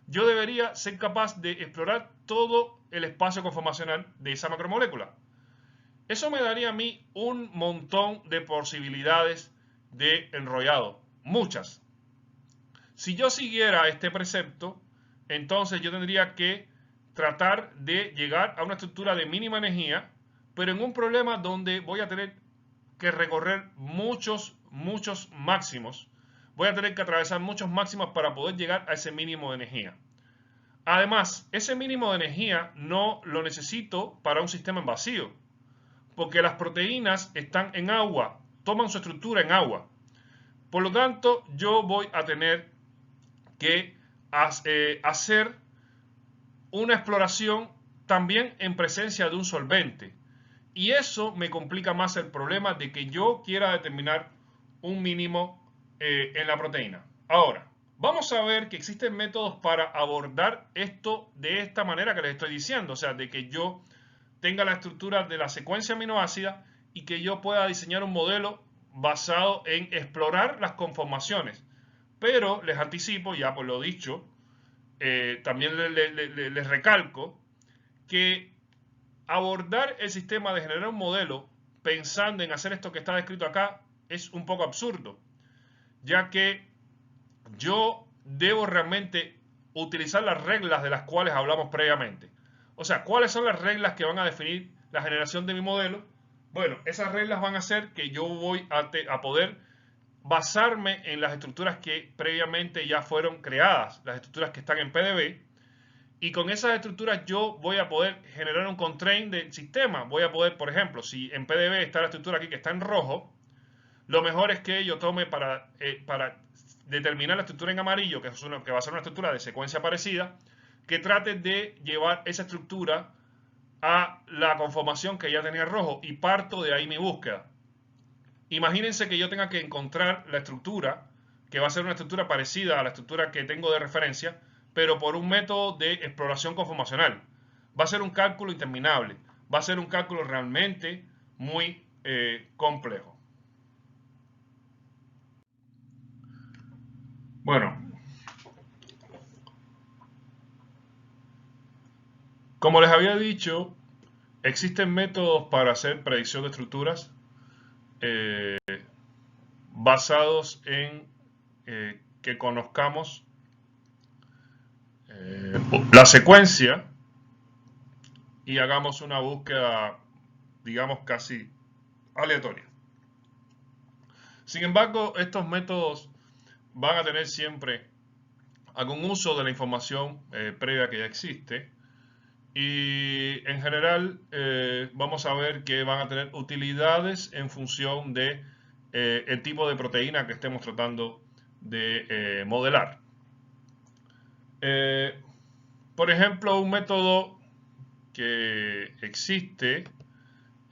yo debería ser capaz de explorar todo el espacio conformacional de esa macromolécula. Eso me daría a mí un montón de posibilidades de enrollado, muchas. Si yo siguiera este precepto, entonces yo tendría que tratar de llegar a una estructura de mínima energía, pero en un problema donde voy a tener que recorrer muchos máximos. Voy a tener que atravesar muchos máximos para poder llegar a ese mínimo de energía. Además, ese mínimo de energía no lo necesito para un sistema en vacío, porque las proteínas están en agua, toman su estructura en agua. Por lo tanto, yo voy a tener que hacer una exploración también en presencia de un solvente. Y eso me complica más el problema de que yo quiera determinar un mínimo en la proteína. Ahora, vamos a ver que existen métodos para abordar esto de esta manera que les estoy diciendo. O sea, de que yo tenga la estructura de la secuencia aminoácida y que yo pueda diseñar un modelo basado en explorar las conformaciones. Pero les anticipo, ya por lo dicho, también les recalco que abordar el sistema de generar un modelo pensando en hacer esto que está descrito acá es un poco absurdo, ya que yo debo realmente utilizar las reglas de las cuales hablamos previamente. O sea, ¿cuáles son las reglas que van a definir la generación de mi modelo? Bueno, esas reglas van a hacer que yo voy a poder basarme en las estructuras que previamente ya fueron creadas, las estructuras que están en PDB, y con esas estructuras yo voy a poder generar un constraint del sistema. Voy a poder, por ejemplo, si en PDB está la estructura aquí que está en rojo, lo mejor es que yo tome para determinar la estructura en amarillo, que va a ser una estructura de secuencia parecida, que trate de llevar esa estructura a la conformación que ya tenía en rojo y parto de ahí mi búsqueda. Imagínense que yo tenga que encontrar la estructura, que va a ser una estructura parecida a la estructura que tengo de referencia, pero por un método de exploración conformacional. Va a ser un cálculo interminable, va a ser un cálculo realmente muy complejo. Bueno, como les había dicho, existen métodos para hacer predicción de estructuras basados en que conozcamos la secuencia y hagamos una búsqueda, digamos, casi aleatoria. Sin embargo, estos métodos van a tener siempre algún uso de la información previa que ya existe y en general vamos a ver que van a tener utilidades en función de el tipo de proteína que estemos tratando de modelar. Por ejemplo, un método que existe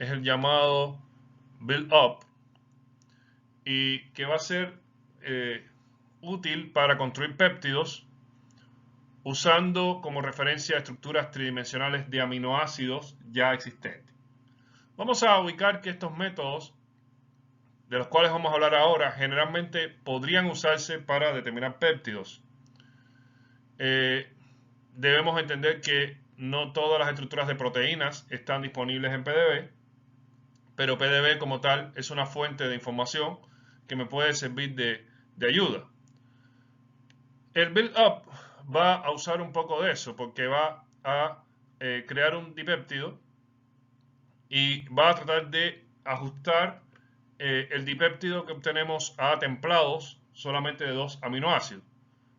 es el llamado build-up y que va a ser útil para construir péptidos usando como referencia estructuras tridimensionales de aminoácidos ya existentes. Vamos a ubicar que estos métodos, de los cuales vamos a hablar ahora, generalmente podrían usarse para determinar péptidos. Debemos entender que no todas las estructuras de proteínas están disponibles en PDB, pero PDB como tal es una fuente de información que me puede servir de ayuda. El build-up va a usar un poco de eso porque va a crear un dipéptido y va a tratar de ajustar el dipéptido que obtenemos a templados solamente de 2 aminoácidos.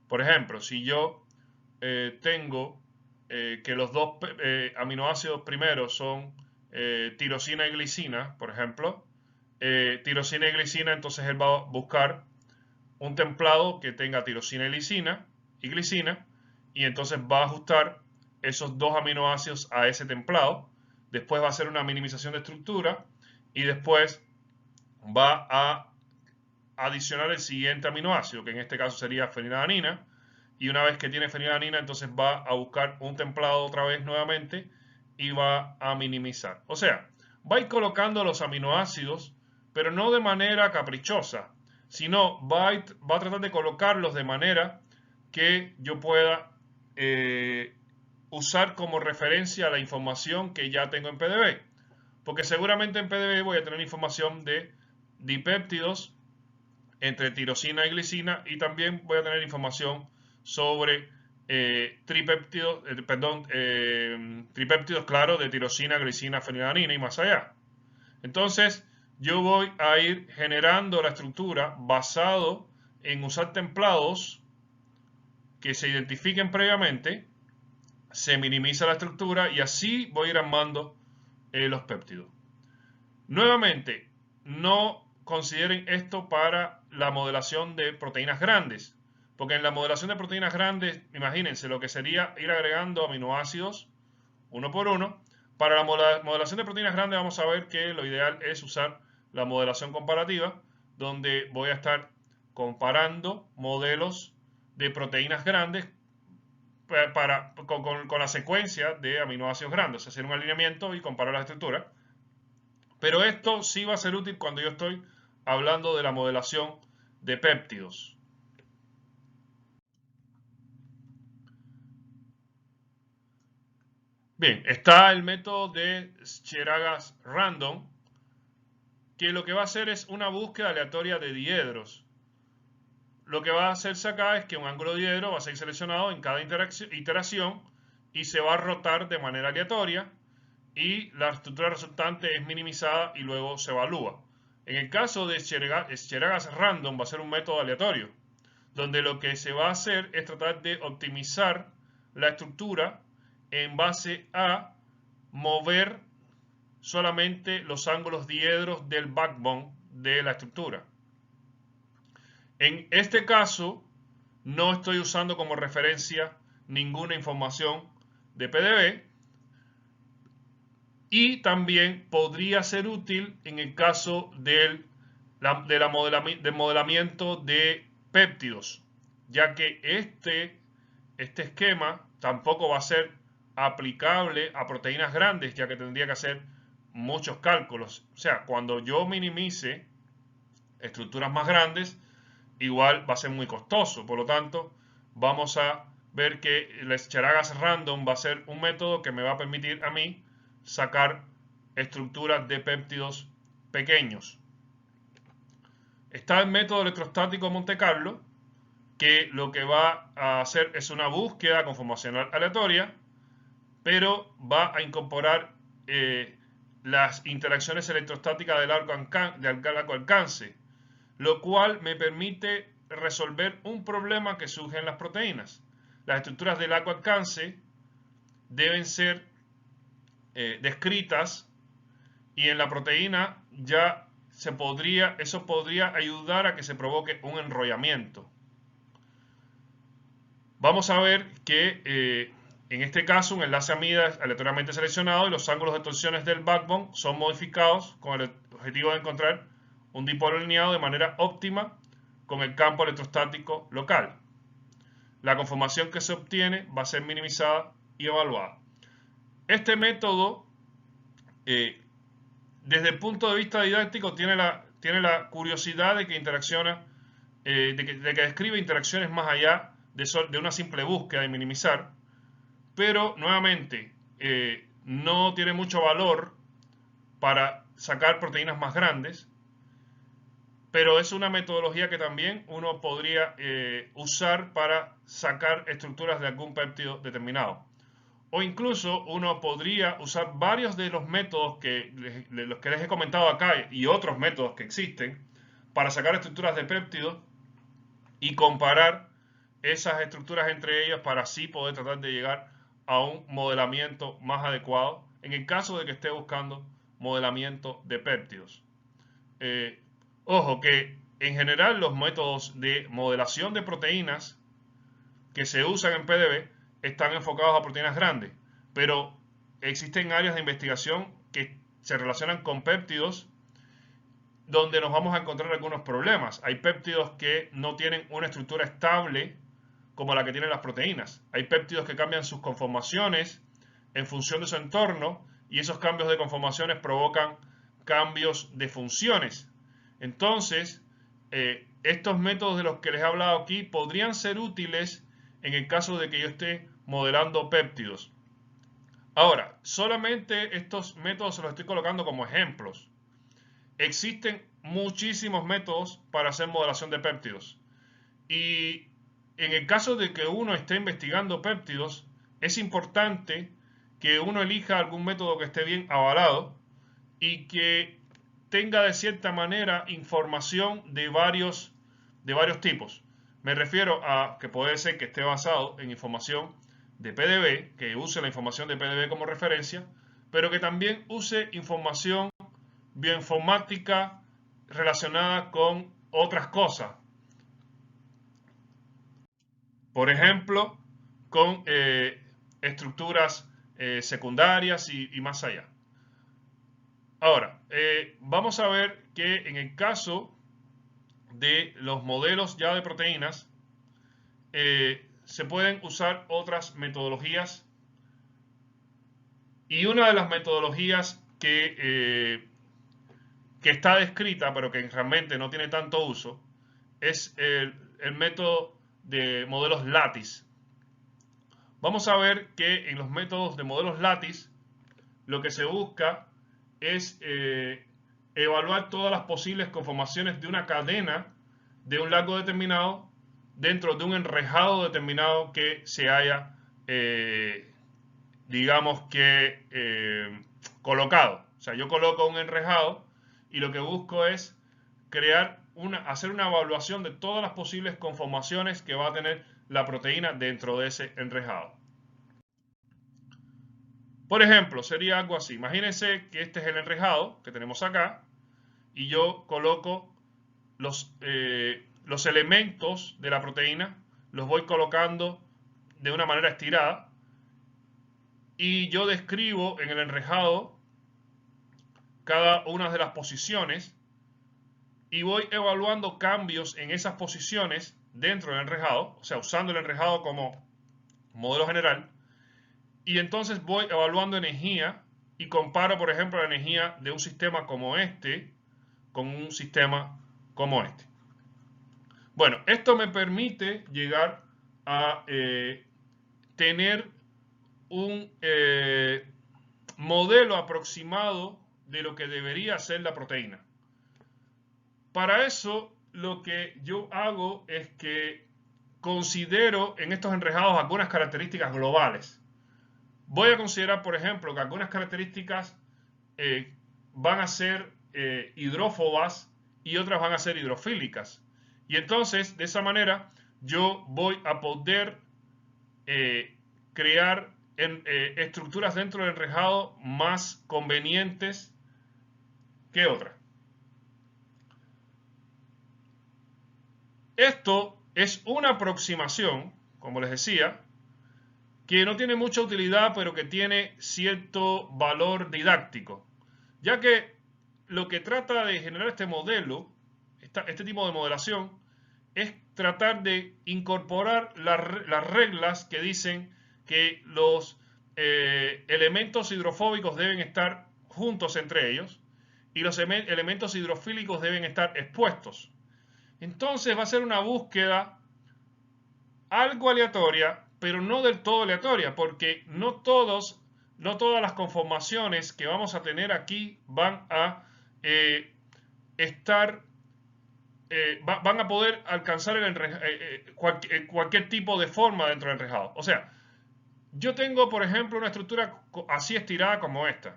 Por ejemplo, si yo tengo que los 2 aminoácidos primeros son tirosina y glicina, por ejemplo, tirosina y glicina, entonces él va a buscar un templado que tenga tirosina y glicina, y entonces va a ajustar esos 2 aminoácidos a ese templado. Después va a hacer una minimización de estructura y después va a adicionar el siguiente aminoácido, que en este caso sería fenilalanina, y una vez que tiene fenilalanina, entonces va a buscar un templado otra vez nuevamente y va a minimizar. O sea, va a ir colocando los aminoácidos, pero no de manera caprichosa, sino va a tratar de colocarlos de manera que yo pueda usar como referencia la información que ya tengo en PDB. Porque seguramente en PDB voy a tener información de dipéptidos entre tirosina y glicina, y también voy a tener información sobre tripéptidos, tripéptidos, claro, de tirosina, glicina, fenilalanina y más allá. Entonces, yo voy a ir generando la estructura basado en usar templados que se identifiquen previamente, se minimiza la estructura y así voy a ir armando los péptidos. Nuevamente, no consideren esto para la modelación de proteínas grandes, porque en la modelación de proteínas grandes, imagínense lo que sería ir agregando aminoácidos uno por uno. Para la modelación de proteínas grandes vamos a ver que lo ideal es usar la modelación comparativa, donde voy a estar comparando modelos de proteínas grandes con la secuencia de aminoácidos grandes, hacer un alineamiento y comparar las estructuras. Pero esto sí va a ser útil cuando yo estoy hablando de la modelación de péptidos. Bien, está el método de Cheragas Random, que lo que va a hacer es una búsqueda aleatoria de diedros. Lo que va a hacerse acá es que un ángulo diedro va a ser seleccionado en cada iteración y se va a rotar de manera aleatoria, y la estructura resultante es minimizada y luego se evalúa. En el caso de Cheragas Random va a ser un método aleatorio, donde lo que se va a hacer es tratar de optimizar la estructura en base a mover solamente los ángulos diedros del backbone de la estructura. En este caso, no estoy usando como referencia ninguna información de PDB, y también podría ser útil en el caso del modelamiento de péptidos, ya que este esquema tampoco va a ser aplicable a proteínas grandes, ya que tendría que hacer muchos cálculos. O sea, cuando yo minimice estructuras más grandes, igual va a ser muy costoso. Por lo tanto, vamos a ver que el Cheragas Random va a ser un método que me va a permitir a mí sacar estructuras de péptidos pequeños. Está el método electrostático Monte Carlo, que lo que va a hacer es una búsqueda conformacional aleatoria, pero va a incorporar las interacciones electrostáticas de largo alcance, lo cual me permite resolver un problema que surge en las proteínas. Las estructuras de largo alcance deben ser descritas, y en la proteína ya eso podría ayudar a que se provoque un enrollamiento. Vamos a ver que en este caso un enlace amida es aleatoriamente seleccionado y los ángulos de torsiones del backbone son modificados con el objetivo de encontrar un dipolo alineado de manera óptima con el campo electrostático local. La conformación que se obtiene va a ser minimizada y evaluada. Este método, desde el punto de vista didáctico, tiene la curiosidad de que interacciona, de que describe interacciones más allá de una simple búsqueda y minimizar, pero nuevamente no tiene mucho valor para sacar proteínas más grandes, pero es una metodología que también uno podría usar para sacar estructuras de algún péptido determinado. O incluso uno podría usar varios de los métodos los que les he comentado acá y otros métodos que existen para sacar estructuras de péptidos y comparar esas estructuras entre ellas para así poder tratar de llegar a un modelamiento más adecuado en el caso de que esté buscando modelamiento de péptidos. Ojo que en general los métodos de modelación de proteínas que se usan en PDB están enfocados a proteínas grandes, pero existen áreas de investigación que se relacionan con péptidos donde nos vamos a encontrar algunos problemas. Hay péptidos que no tienen una estructura estable como la que tienen las proteínas. Hay péptidos que cambian sus conformaciones en función de su entorno, y esos cambios de conformaciones provocan cambios de funciones. Entonces, estos métodos de los que les he hablado aquí podrían ser útiles en el caso de que yo esté modelando péptidos. Ahora, solamente estos métodos se los estoy colocando como ejemplos. Existen muchísimos métodos para hacer modelación de péptidos. Y en el caso de que uno esté investigando péptidos, es importante que uno elija algún método que esté bien avalado y que tenga de cierta manera información de varios tipos. Me refiero a que puede ser que esté basado en información de PDB, que use la información de PDB como referencia, pero que también use información bioinformática relacionada con otras cosas. Por ejemplo, con estructuras secundarias y más allá. Ahora, vamos a ver que en el caso de los modelos ya de proteínas, se pueden usar otras metodologías, y una de las metodologías que está descrita pero que realmente no tiene tanto uso es el método de modelos Lattice. Vamos a ver que en los métodos de modelos Lattice lo que se busca es evaluar todas las posibles conformaciones de una cadena de un largo determinado dentro de un enrejado determinado que se haya, digamos que, colocado. O sea, yo coloco un enrejado y lo que busco es hacer una evaluación de todas las posibles conformaciones que va a tener la proteína dentro de ese enrejado. Por ejemplo, sería algo así. Imagínense que este es el enrejado que tenemos acá y yo coloco los elementos de la proteína, los voy colocando de una manera estirada y yo describo en el enrejado cada una de las posiciones y voy evaluando cambios en esas posiciones dentro del enrejado, o sea, usando el enrejado como modelo general, y entonces voy evaluando energía y comparo, por ejemplo, la energía de un sistema como este con un sistema como este. Bueno, esto me permite llegar a tener un modelo aproximado de lo que debería ser la proteína. Para eso, lo que yo hago es que considero en estos enrejados algunas características globales. Voy a considerar, por ejemplo, que algunas características van a ser hidrófobas y otras van a ser hidrofílicas. Y entonces, de esa manera, yo voy a poder crear estructuras dentro del enrejado más convenientes que otras. Esto es una aproximación, como les decía, que no tiene mucha utilidad, pero que tiene cierto valor didáctico, ya que lo que trata de generar este modelo, este tipo de modelación, es tratar de incorporar las reglas que dicen que los elementos hidrofóbicos deben estar juntos entre ellos y los elementos hidrofílicos deben estar expuestos. Entonces va a ser una búsqueda algo aleatoria, pero no del todo aleatoria, porque no todas las conformaciones que vamos a tener aquí van a van a poder alcanzar cualquier tipo de forma dentro del enrejado. O sea, yo tengo, por ejemplo, una estructura así estirada como esta,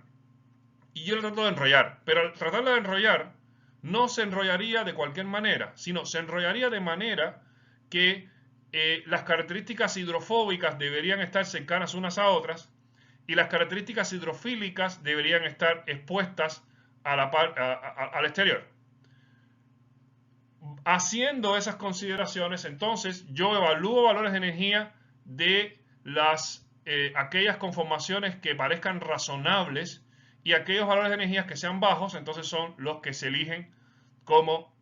y yo la trato de enrollar, pero al tratarla de enrollar, no se enrollaría de cualquier manera, sino se enrollaría de manera que las características hidrofóbicas deberían estar cercanas unas a otras y las características hidrofílicas deberían estar expuestas al exterior. Haciendo esas consideraciones, entonces yo evalúo valores de energía de aquellas conformaciones que parezcan razonables, y aquellos valores de energía que sean bajos, entonces son los que se eligen como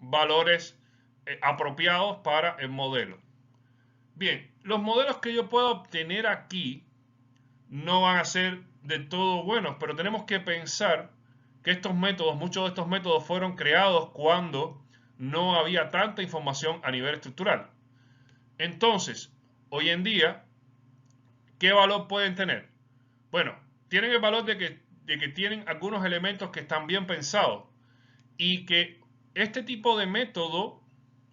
valores apropiados para el modelo. Bien, los modelos que yo puedo obtener aquí no van a ser del todo buenos, pero tenemos que pensar que muchos de estos métodos fueron creados cuando no había tanta información a nivel estructural. Entonces, hoy en día, ¿qué valor pueden tener? Bueno, tienen el valor de que tienen algunos elementos que están bien pensados y que este tipo de método,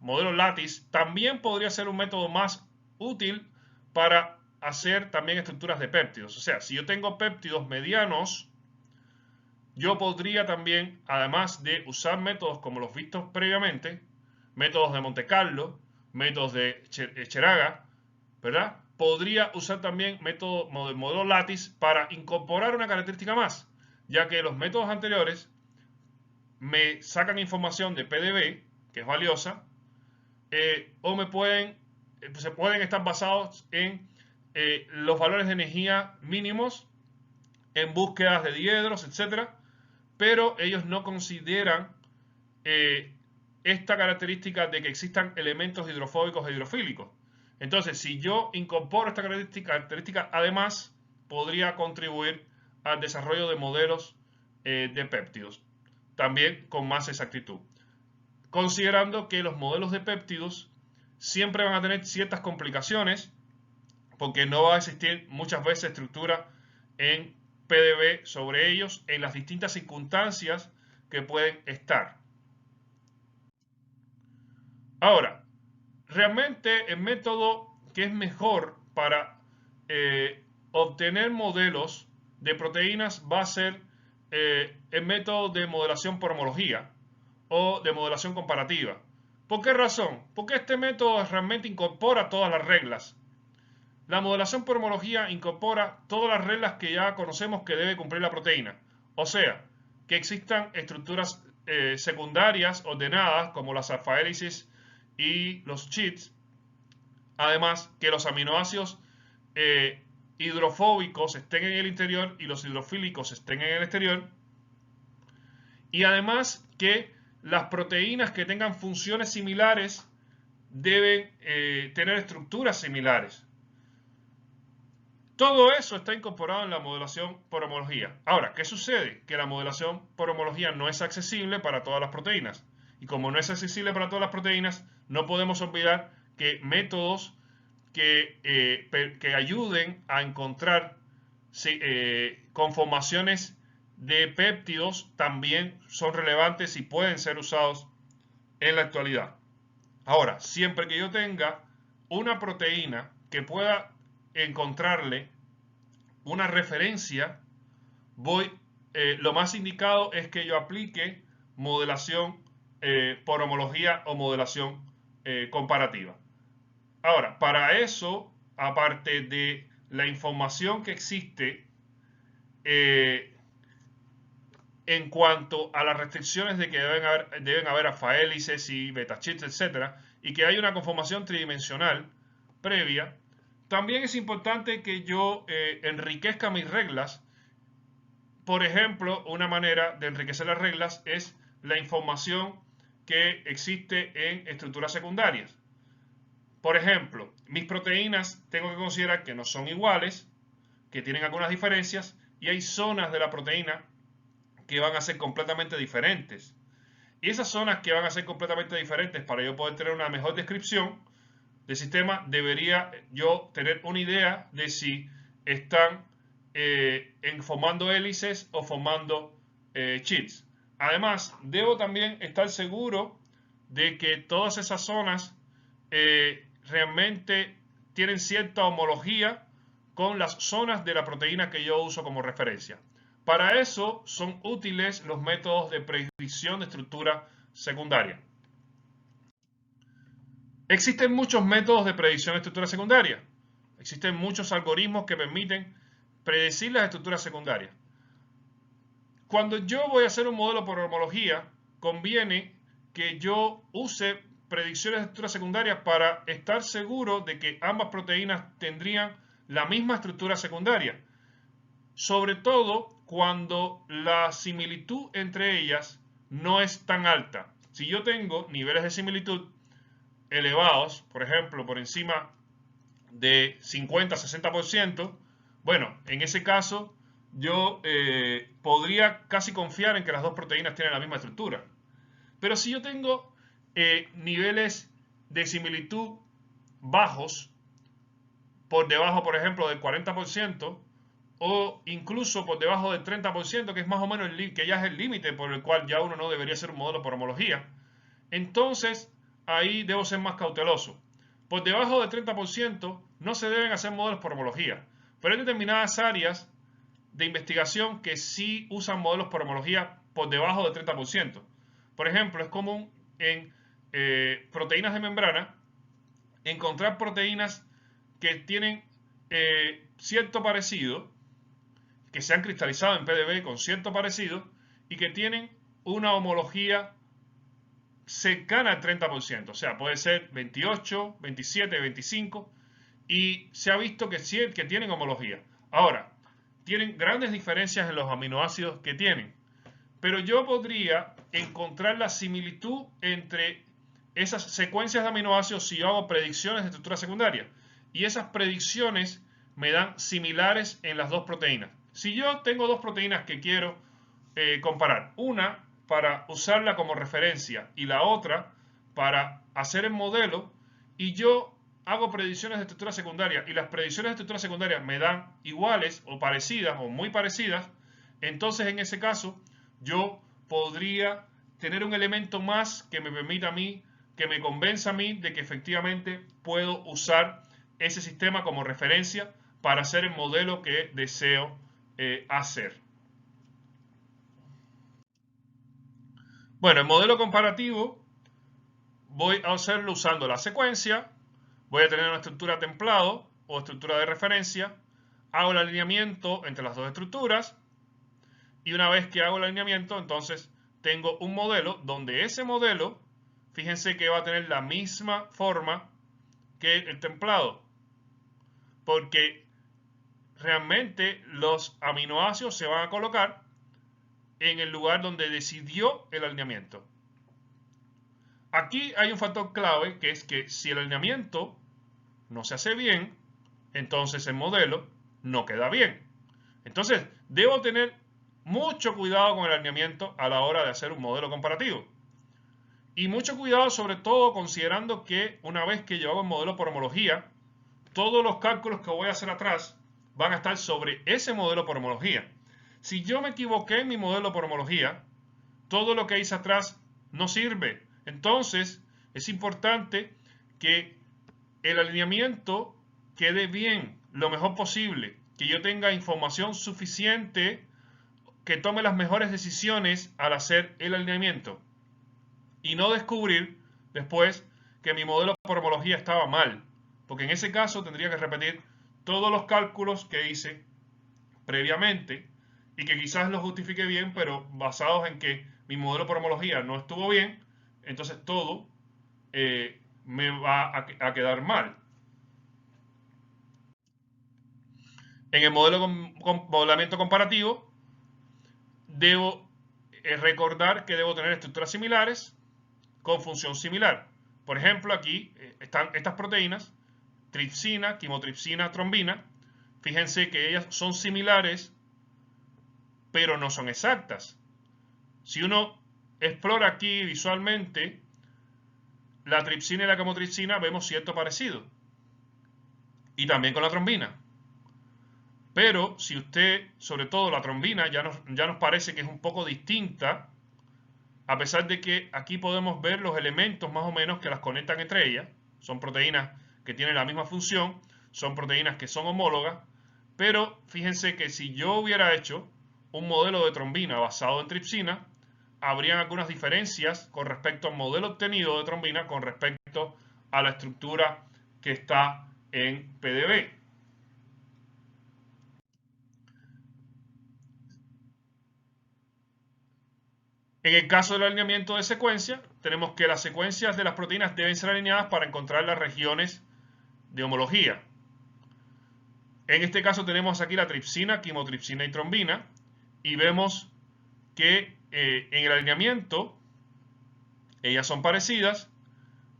modelo Lattice, también podría ser un método más útil para hacer también estructuras de péptidos. O sea, si yo tengo péptidos medianos, yo podría también, además de usar métodos como los vistos previamente, métodos de Monte Carlo, métodos de Cheraga, ¿verdad? Podría usar también modelo Lattice para incorporar una característica más, ya que los métodos anteriores me sacan información de PDB, que es valiosa, o se pueden estar basados en los valores de energía mínimos en búsquedas de diedros, etcétera, pero ellos no consideran esta característica de que existan elementos hidrofóbicos e hidrofílicos. Entonces, si yo incorporo esta característica, además, podría contribuir al desarrollo de modelos de péptidos, también con más exactitud. Considerando que los modelos de péptidos siempre van a tener ciertas complicaciones, porque no va a existir muchas veces estructura en PDB sobre ellos en las distintas circunstancias que pueden estar. Ahora, realmente el método que es mejor para obtener modelos de proteínas va a ser el método de modelación por homología o de modelación comparativa. ¿Por qué razón? Porque este método realmente incorpora todas las reglas. La modelación por homología incorpora todas las reglas que ya conocemos que debe cumplir la proteína. O sea, que existan estructuras secundarias ordenadas como las alfa-hélices y los sheets. Además, que los aminoácidos hidrofóbicos estén en el interior y los hidrofílicos estén en el exterior. Y además que las proteínas que tengan funciones similares deben tener estructuras similares. Todo eso está incorporado en la modelación por homología. Ahora, ¿qué sucede? Que la modelación por homología no es accesible para todas las proteínas. Y como no es accesible para todas las proteínas, no podemos olvidar que métodos que ayuden a encontrar conformaciones de péptidos también son relevantes y pueden ser usados en la actualidad. Ahora, siempre que yo tenga una proteína que pueda encontrarle una referencia, lo más indicado es que yo aplique modelación por homología o modelación comparativa. Ahora, para eso, aparte de la información que existe en cuanto a las restricciones de que deben haber alfa-hélices y beta-sheets, etc., y que hay una conformación tridimensional previa, también es importante que yo enriquezca mis reglas. Por ejemplo, una manera de enriquecer las reglas es la información que existe en estructuras secundarias. Por ejemplo, mis proteínas tengo que considerar que no son iguales, que tienen algunas diferencias y hay zonas de la proteína que van a ser completamente diferentes. Y esas zonas que van a ser completamente diferentes, para yo poder tener una mejor descripción del sistema, debería yo tener una idea de si están formando hélices o formando sheets. Además, debo también estar seguro de que todas esas zonas realmente tienen cierta homología con las zonas de la proteína que yo uso como referencia. Para eso son útiles los métodos de predicción de estructura secundaria. Existen muchos métodos de predicción de estructura secundaria. Existen muchos algoritmos que permiten predecir las estructuras secundarias. Cuando yo voy a hacer un modelo por homología, conviene que yo use predicciones de estructura secundaria para estar seguro de que ambas proteínas tendrían la misma estructura secundaria. Sobre todo cuando la similitud entre ellas no es tan alta. Si yo tengo niveles de similitud elevados, por ejemplo, por encima de 50-60%, bueno, en ese caso yo podría casi confiar en que las dos proteínas tienen la misma estructura. Pero si yo tengo niveles de similitud bajos, por debajo, por ejemplo, del 40%, o incluso por debajo del 30%, que es más o menos que ya es el límite por el cual ya uno no debería hacer un modelo por homología, entonces ahí debo ser más cauteloso. Por debajo del 30% no se deben hacer modelos por homología, pero hay determinadas áreas de investigación que sí usan modelos por homología por debajo del 30%. Por ejemplo, es común en proteínas de membrana encontrar proteínas que tienen cierto parecido, que se han cristalizado en PDB con cierto parecido y que tienen una homología cercana al 30%, o sea, puede ser 28, 27, 25, y se ha visto que tienen homología. Ahora, tienen grandes diferencias en los aminoácidos que tienen, pero yo podría encontrar la similitud entre esas secuencias de aminoácidos si yo hago predicciones de estructura secundaria, y esas predicciones me dan similares en las dos proteínas. Si yo tengo dos proteínas que quiero comparar, una para usarla como referencia y la otra para hacer el modelo, y yo hago predicciones de estructura secundaria y las predicciones de estructura secundaria me dan iguales o parecidas o muy parecidas, entonces en ese caso yo podría tener un elemento más que me permita a mí, que me convenza a mí de que efectivamente puedo usar ese sistema como referencia para hacer el modelo que deseo hacer. Bueno, el modelo comparativo voy a hacerlo usando la secuencia, voy a tener una estructura templado o estructura de referencia, hago el alineamiento entre las dos estructuras y una vez que hago el alineamiento, entonces tengo un modelo donde ese modelo, fíjense que va a tener la misma forma que el templado, porque realmente los aminoácidos se van a colocar en el lugar donde decidió el alineamiento. Aquí hay un factor clave, que es que si el alineamiento no se hace bien, entonces el modelo no queda bien. Entonces, debo tener mucho cuidado con el alineamiento a la hora de hacer un modelo comparativo. Y mucho cuidado sobre todo considerando que una vez que yo hago el modelo por homología, todos los cálculos que voy a hacer atrás van a estar sobre ese modelo por homología. Si yo me equivoqué en mi modelo por homología, todo lo que hice atrás no sirve. Entonces, es importante que el alineamiento quede bien, lo mejor posible, que yo tenga información suficiente, que tome las mejores decisiones al hacer el alineamiento y no descubrir después que mi modelo por homología estaba mal, porque en ese caso tendría que repetir todos los cálculos que hice previamente y que quizás los justifique bien, pero basados en que mi modelo por homología no estuvo bien, entonces todo me va a quedar mal. En el modelo con modelamiento comparativo, debo recordar que debo tener estructuras similares con función similar. Por ejemplo, aquí están estas proteínas, tripsina, quimotripsina, trombina. Fíjense que ellas son similares, pero no son exactas. Si uno explora aquí visualmente la tripsina y la quimotripsina, vemos cierto parecido. Y también con la trombina. Pero si usted, sobre todo la trombina, ya nos parece que es un poco distinta, a pesar de que aquí podemos ver los elementos más o menos que las conectan entre ellas. Son proteínas que tienen la misma función, son proteínas que son homólogas, pero fíjense que si yo hubiera hecho un modelo de trombina basado en tripsina, habrían algunas diferencias con respecto al modelo obtenido de trombina con respecto a la estructura que está en PDB. En el caso del alineamiento de secuencia, tenemos que las secuencias de las proteínas deben ser alineadas para encontrar las regiones de homología. En este caso tenemos aquí la tripsina, quimotripsina y trombina, y vemos que en el alineamiento ellas son parecidas,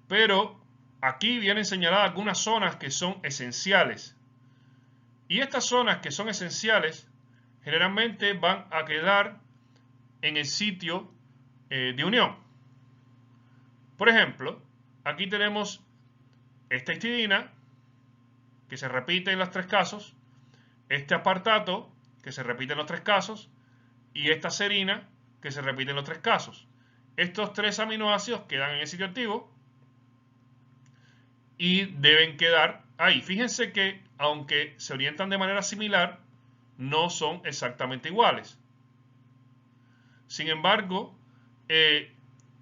pero aquí vienen señaladas algunas zonas que son esenciales. Y estas zonas que son esenciales generalmente van a quedar en el sitio de unión. Por ejemplo, aquí tenemos esta histidina, que se repite en los 3 casos, este aspartato, que se repite en los 3 casos, y esta serina, que se repite en los 3 casos. Estos 3 aminoácidos quedan en el sitio activo y deben quedar ahí. Fíjense que, aunque se orientan de manera similar, no son exactamente iguales. Sin embargo,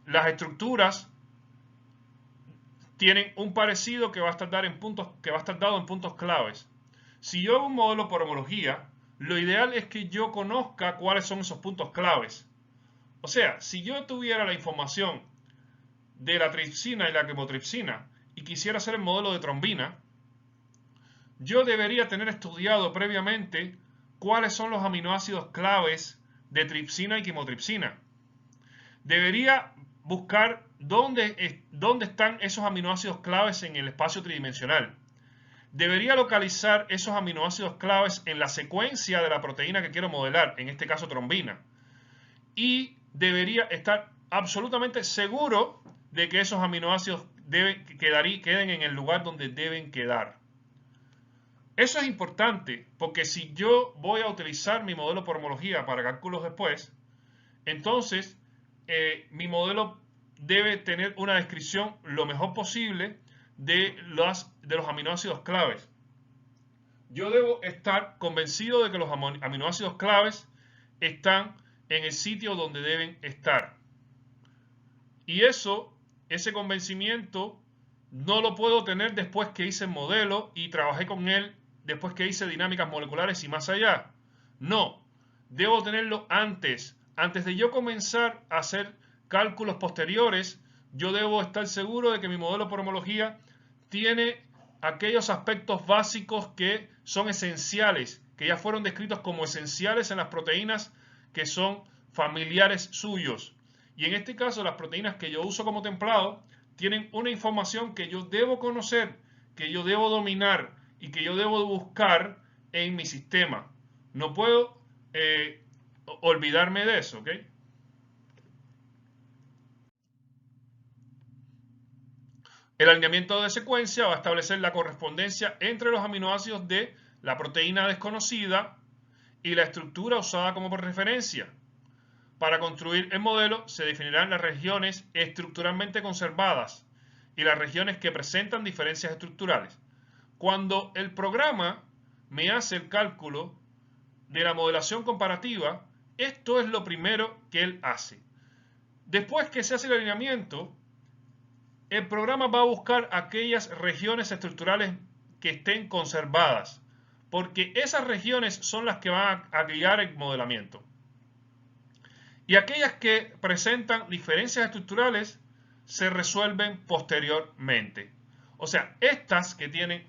las estructuras tienen un parecido que va a estar dado en puntos claves. Si yo hago un modelo por homología, lo ideal es que yo conozca cuáles son esos puntos claves. O sea, si yo tuviera la información de la tripsina y la quimotripsina y quisiera hacer el modelo de trombina, yo debería tener estudiado previamente cuáles son los aminoácidos claves de tripsina y quimotripsina. Debería buscar dónde están esos aminoácidos claves en el espacio tridimensional. Debería localizar esos aminoácidos claves en la secuencia de la proteína que quiero modelar, en este caso trombina. Y debería estar absolutamente seguro de que esos aminoácidos queden en el lugar donde deben quedar. Eso es importante porque si yo voy a utilizar mi modelo por homología para cálculos después, entonces mi modelo debe tener una descripción lo mejor posible de los aminoácidos claves. Yo debo estar convencido de que los aminoácidos claves están en el sitio donde deben estar. Y ese convencimiento no lo puedo tener después que hice el modelo y trabajé con él, después que hice dinámicas moleculares y más allá. No, debo tenerlo antes. Antes de yo comenzar a hacer cálculos posteriores, yo debo estar seguro de que mi modelo por homología tiene aquellos aspectos básicos que son esenciales, que ya fueron descritos como esenciales en las proteínas que son familiares suyos. Y en este caso, las proteínas que yo uso como templado tienen una información que yo debo conocer, que yo debo dominar y que yo debo buscar en mi sistema. No puedo olvidarme de eso, ¿ok? El alineamiento de secuencia va a establecer la correspondencia entre los aminoácidos de la proteína desconocida y la estructura usada como referencia. Para construir el modelo se definirán las regiones estructuralmente conservadas y las regiones que presentan diferencias estructurales. Cuando el programa me hace el cálculo de la modelación comparativa, esto es lo primero que él hace. Después que se hace el alineamiento, el programa va a buscar aquellas regiones estructurales que estén conservadas, porque esas regiones son las que van a guiar el modelamiento. Y aquellas que presentan diferencias estructurales se resuelven posteriormente. O sea, estas que tienen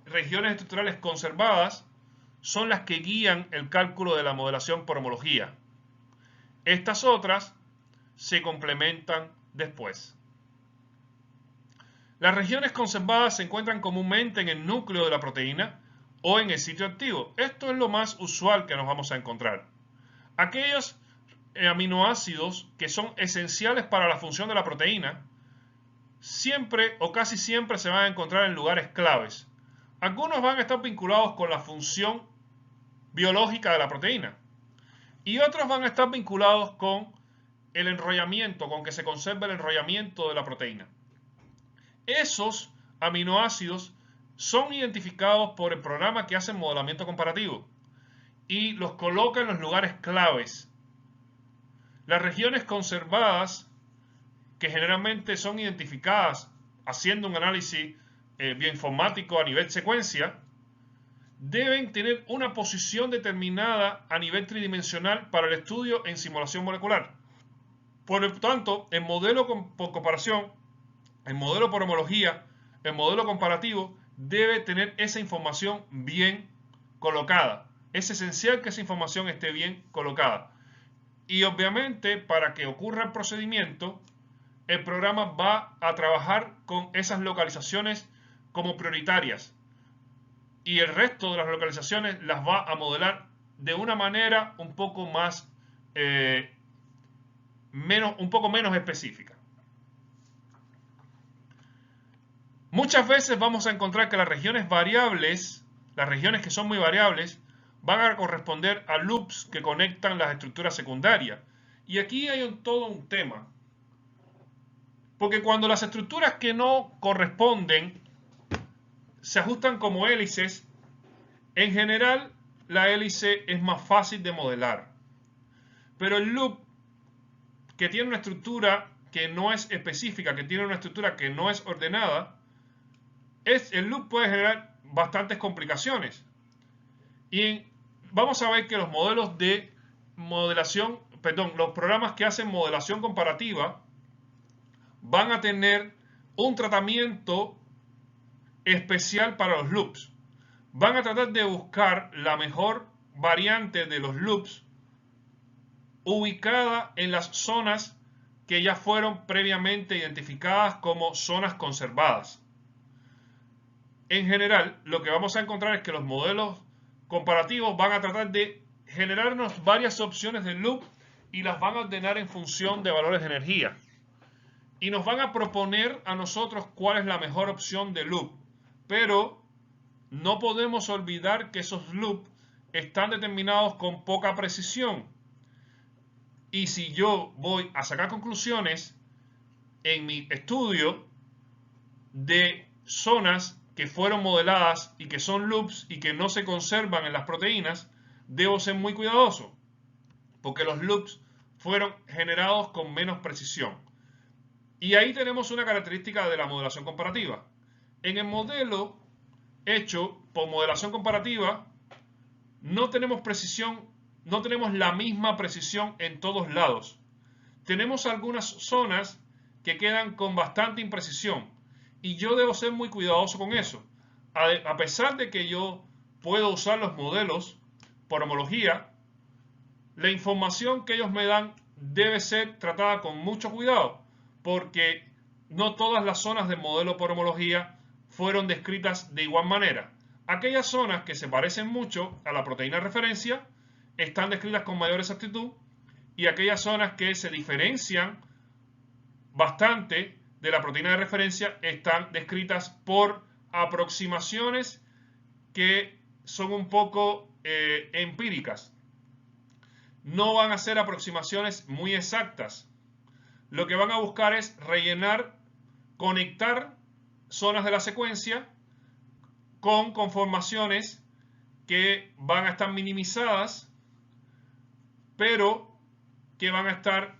regiones estructurales conservadas son las que guían el cálculo de la modelación por homología. Estas otras se complementan después. Las regiones conservadas se encuentran comúnmente en el núcleo de la proteína o en el sitio activo. Esto es lo más usual que nos vamos a encontrar. Aquellos aminoácidos que son esenciales para la función de la proteína siempre o casi siempre se van a encontrar en lugares claves. Algunos van a estar vinculados con la función biológica de la proteína y otros van a estar vinculados con el enrollamiento, con que se conserve el enrollamiento de la proteína. Esos aminoácidos son identificados por el programa que hace el modelamiento comparativo y los coloca en los lugares claves. Las regiones conservadas, que generalmente son identificadas haciendo un análisis bioinformático a nivel secuencia, deben tener una posición determinada a nivel tridimensional para el estudio en simulación molecular. Por lo tanto, el modelo por comparación, el modelo por homología, el modelo comparativo debe tener esa información bien colocada. Es esencial que esa información esté bien colocada. Y obviamente, para que ocurra el procedimiento, el programa va a trabajar con esas localizaciones como prioritarias. Y el resto de las localizaciones las va a modelar de una manera un poco más, un poco menos específica. Muchas veces vamos a encontrar que las regiones variables, las regiones que son muy variables, van a corresponder a loops que conectan las estructuras secundarias. Y aquí hay todo un tema. Porque cuando las estructuras que no corresponden se ajustan como hélices, en general la hélice es más fácil de modelar. Pero el loop que tiene una estructura que no es específica, que tiene una estructura que no es ordenada, el loop puede generar bastantes complicaciones. Y vamos a ver que los modelos de modelación, perdón, los programas que hacen modelación comparativa van a tener un tratamiento especial para los loops. Van a tratar de buscar la mejor variante de los loops ubicada en las zonas que ya fueron previamente identificadas como zonas conservadas. En general, lo que vamos a encontrar es que los modelos comparativos van a tratar de generarnos varias opciones de loop y las van a ordenar en función de valores de energía. Y nos van a proponer a nosotros cuál es la mejor opción de loop. Pero no podemos olvidar que esos loops están determinados con poca precisión. Y si yo voy a sacar conclusiones en mi estudio de zonas que fueron modeladas y que son loops y que no se conservan en las proteínas, debo ser muy cuidadoso, porque los loops fueron generados con menos precisión. Y ahí tenemos una característica de la modelación comparativa. En el modelo hecho por modelación comparativa, no tenemos precisión, no tenemos la misma precisión en todos lados. Tenemos algunas zonas que quedan con bastante imprecisión y yo debo ser muy cuidadoso con eso. A pesar de que yo puedo usar los modelos por homología, la información que ellos me dan debe ser tratada con mucho cuidado, porque no todas las zonas del modelo por homología fueron descritas de igual manera. Aquellas zonas que se parecen mucho a la proteína de referencia están descritas con mayor exactitud, y aquellas zonas que se diferencian bastante de la proteína de referencia están descritas por aproximaciones que son un poco empíricas. No van a ser aproximaciones muy exactas. Lo que van a buscar es rellenar, conectar zonas de la secuencia con conformaciones que van a estar minimizadas, pero que van a estar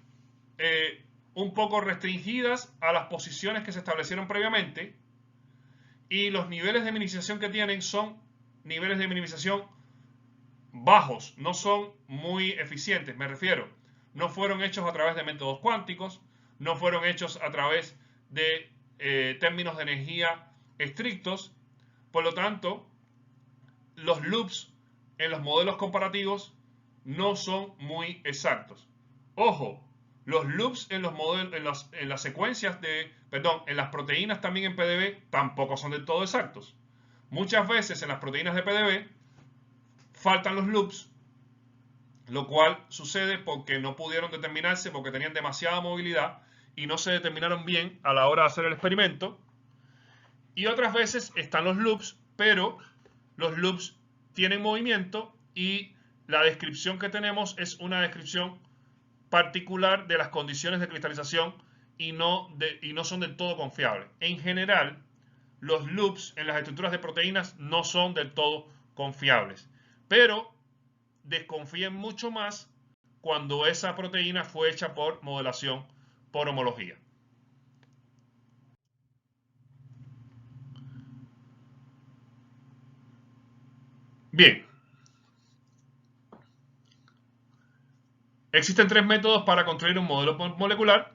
un poco restringidas a las posiciones que se establecieron previamente, y los niveles de minimización que tienen son niveles de minimización bajos, no son muy eficientes, me refiero. No fueron hechos a través de métodos cuánticos, no fueron hechos a través de términos de energía estrictos. Por lo tanto, los loops en los modelos comparativos no son muy exactos. Ojo, los loops en los modelos, en las secuencias en las proteínas también en PDB tampoco son del todo exactos. Muchas veces en las proteínas de PDB faltan los loops, lo cual sucede porque no pudieron determinarse, porque tenían demasiada movilidad y no se determinaron bien a la hora de hacer el experimento. Y otras veces están los loops, pero los loops tienen movimiento y la descripción que tenemos es una descripción particular de las condiciones de cristalización y no son del todo confiables. En general, los loops en las estructuras de proteínas no son del todo confiables, pero desconfíen mucho más cuando esa proteína fue hecha por modelación por homología. Bien, existen tres métodos para construir un modelo molecular: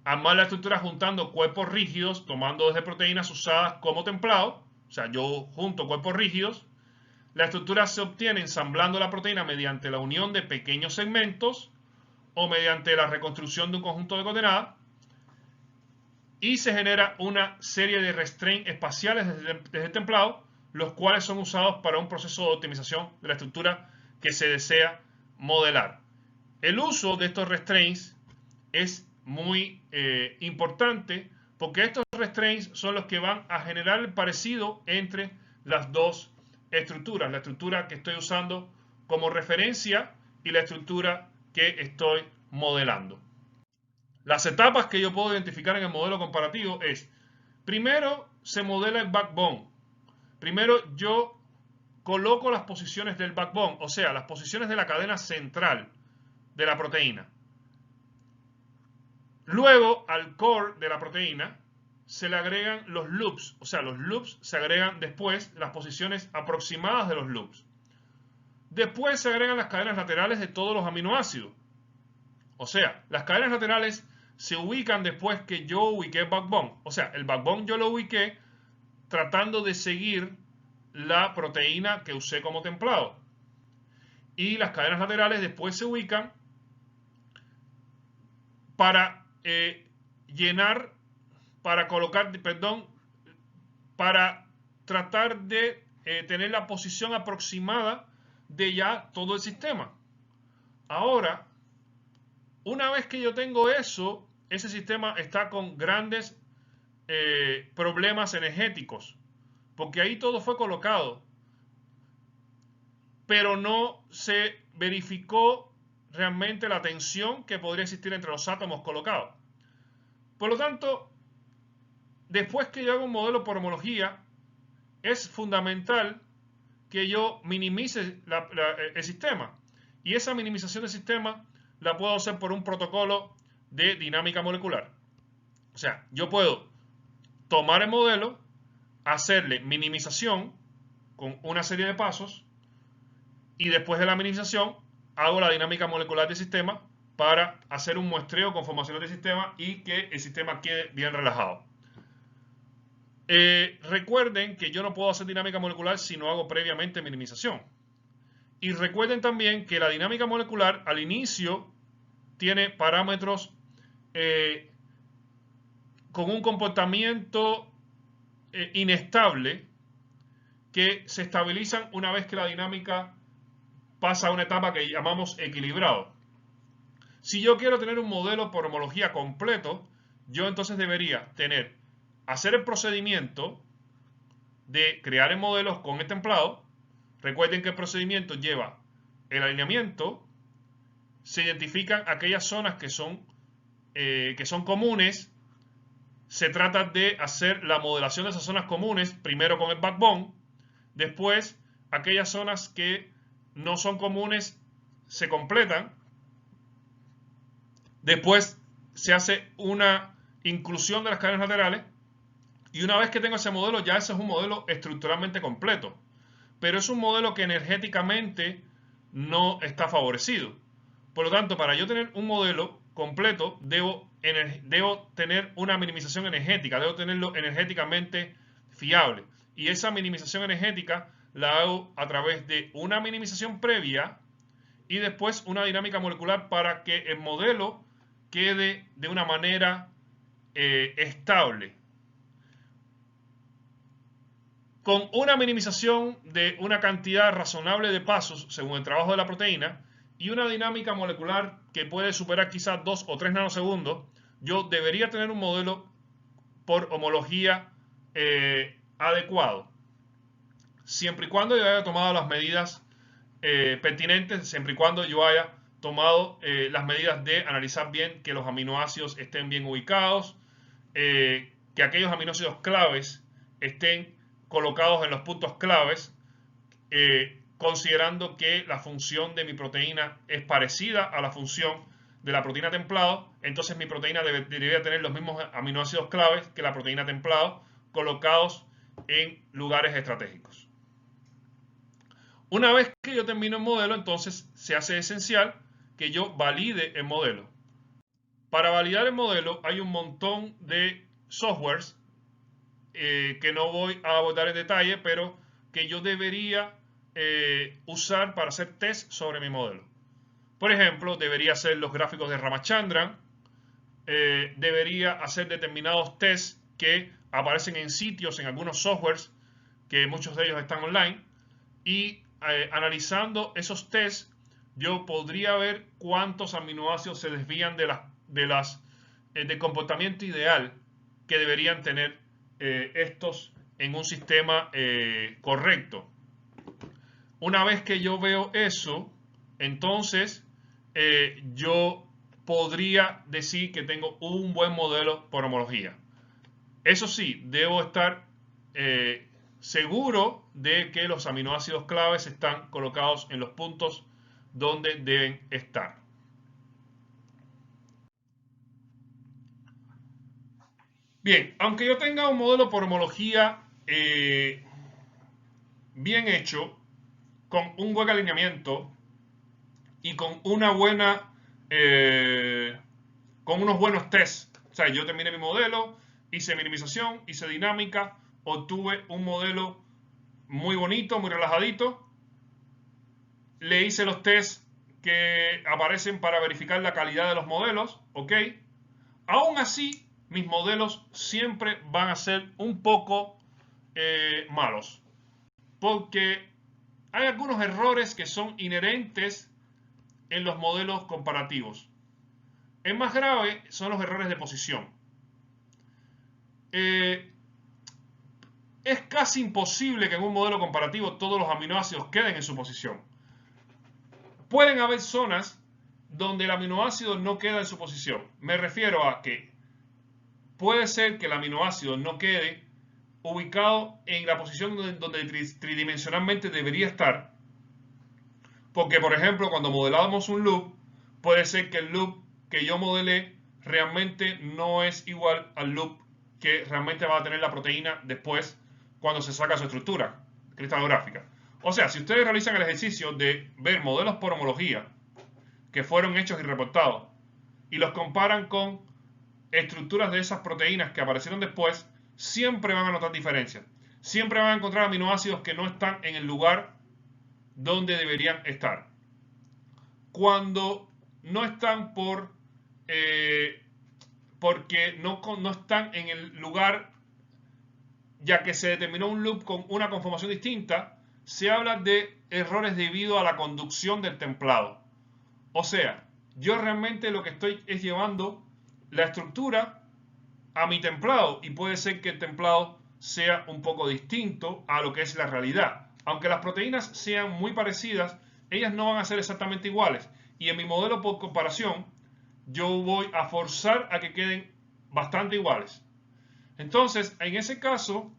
armar la estructura juntando cuerpos rígidos, tomando desde proteínas usadas como templado. O sea, yo junto cuerpos rígidos. La estructura se obtiene ensamblando la proteína mediante la unión de pequeños segmentos o mediante la reconstrucción de un conjunto de coordenadas. Y se genera una serie de restraints espaciales desde el templado, los cuales son usados para un proceso de optimización de la estructura que se desea modelar. El uso de estos restraints es muy importante porque estos restraints son los que van a generar el parecido entre las dos estructuras, la estructura que estoy usando como referencia y la estructura que estoy modelando. Las etapas que yo puedo identificar en el modelo comparativo es, primero se modela el backbone. Primero yo coloco las posiciones del backbone, o sea, las posiciones de la cadena central de la proteína. Luego, al core de la proteína se le agregan los loops, o sea, los loops se agregan después, las posiciones aproximadas de los loops. Después se agregan las cadenas laterales de todos los aminoácidos. O sea, las cadenas laterales se ubican después que yo ubiqué el backbone. O sea, el backbone yo lo ubiqué tratando de seguir la proteína que usé como templado. Y las cadenas laterales después se ubican para llenar, para colocar, perdón, para tratar de tener la posición aproximada de ya todo el sistema. Ahora, una vez que yo tengo eso, ese sistema está con grandes problemas energéticos, porque ahí todo fue colocado, pero no se verificó realmente la tensión que podría existir entre los átomos colocados. Por lo tanto, después que yo hago un modelo por homología, es fundamental que yo minimice el sistema. Y esa minimización del sistema la puedo hacer por un protocolo de dinámica molecular. O sea, yo puedo tomar el modelo, hacerle minimización con una serie de pasos y después de la minimización hago la dinámica molecular del sistema para hacer un muestreo con formaciones del sistema y que el sistema quede bien relajado. Recuerden que yo no puedo hacer dinámica molecular si no hago previamente minimización. Y recuerden también que la dinámica molecular al inicio tiene parámetros con un comportamiento inestable que se estabilizan una vez que la dinámica pasa a una etapa que llamamos equilibrado. Si yo quiero tener un modelo por homología completo, yo entonces debería hacer el procedimiento de crear el modelo con el templado. Recuerden que el procedimiento lleva el alineamiento, se identifican aquellas zonas que son comunes, se trata de hacer la modelación de esas zonas comunes, primero con el backbone, después aquellas zonas que no son comunes se completan, después se hace una inclusión de las cadenas laterales y una vez que tengo ese modelo ya ese es un modelo estructuralmente completo, pero es un modelo que energéticamente no está favorecido. Por lo tanto, para yo tener un modelo completo debo tener una minimización energética, debo tenerlo energéticamente fiable y esa minimización energética la hago a través de una minimización previa y después una dinámica molecular para que el modelo quede de una manera estable. Con una minimización de una cantidad razonable de pasos según el trabajo de la proteína y una dinámica molecular que puede superar quizás 2 o 3 nanosegundos, yo debería tener un modelo por homología adecuado. Siempre y cuando yo haya tomado las medidas pertinentes, siempre y cuando yo haya tomado las medidas de analizar bien que los aminoácidos estén bien ubicados, que aquellos aminoácidos claves estén colocados en los puntos claves, considerando que la función de mi proteína es parecida a la función de la proteína templado, entonces mi proteína debería tener los mismos aminoácidos claves que la proteína templado colocados en lugares estratégicos. Una vez que yo termino el modelo, entonces se hace esencial que yo valide el modelo. Para validar el modelo hay un montón de softwares que no voy a abordar en detalle, pero que yo debería usar para hacer test sobre mi modelo. Por ejemplo, debería hacer los gráficos de Ramachandran, debería hacer determinados tests que aparecen en sitios, en algunos softwares, que muchos de ellos están online, y analizando esos tests, yo podría ver cuántos aminoácidos se desvían del comportamiento ideal que deberían tener estos en un sistema correcto. Una vez que yo veo eso, entonces yo podría decir que tengo un buen modelo por homología. Eso sí, debo estar seguro de que los aminoácidos claves están colocados en los puntos donde deben estar. Bien, aunque yo tenga un modelo por homología bien hecho, con un buen alineamiento y con una buena, con unos buenos tests. O sea, yo terminé mi modelo, hice minimización, hice dinámica, obtuve un modelo muy bonito, muy relajadito. Le hice los tests que aparecen para verificar la calidad de los modelos, ¿ok? Aún así, mis modelos siempre van a ser un poco malos, porque hay algunos errores que son inherentes en los modelos comparativos. El más grave son los errores de posición. Es casi imposible que en un modelo comparativo todos los aminoácidos queden en su posición. Pueden haber zonas donde el aminoácido no queda en su posición. Me refiero a que puede ser que el aminoácido no quede ubicado en la posición donde tridimensionalmente debería estar. Porque, por ejemplo, cuando modelamos un loop, puede ser que el loop que yo modelé realmente no es igual al loop que realmente va a tener la proteína después cuando se saca su estructura cristalográfica. O sea, si ustedes realizan el ejercicio de ver modelos por homología que fueron hechos y reportados y los comparan con estructuras de esas proteínas que aparecieron después, siempre van a notar diferencias. Siempre van a encontrar aminoácidos que no están en el lugar donde deberían estar. Cuando no están porque no están en el lugar ya que se determinó un loop con una conformación distinta, se habla de errores debido a la conducción del templado. O sea, yo realmente lo que estoy es llevando la estructura a mi templado y puede ser que el templado sea un poco distinto a lo que es la realidad. Aunque las proteínas sean muy parecidas, ellas no van a ser exactamente iguales. Y en mi modelo por comparación, yo voy a forzar a que queden bastante iguales. Entonces, en ese caso,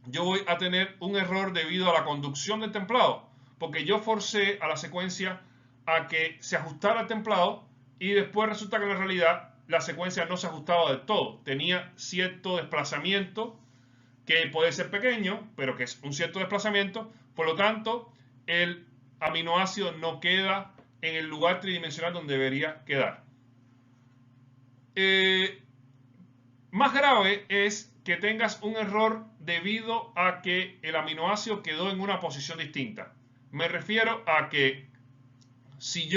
yo voy a tener un error debido a la conducción del templado, porque yo forcé a la secuencia a que se ajustara al templado y después resulta que en la realidad la secuencia no se ajustaba del todo. Tenía cierto desplazamiento que puede ser pequeño, pero que es un cierto desplazamiento. Por lo tanto, el aminoácido no queda en el lugar tridimensional donde debería quedar. Más grave es que tengas un error debido a que el aminoácido quedó en una posición distinta. Me refiero a que si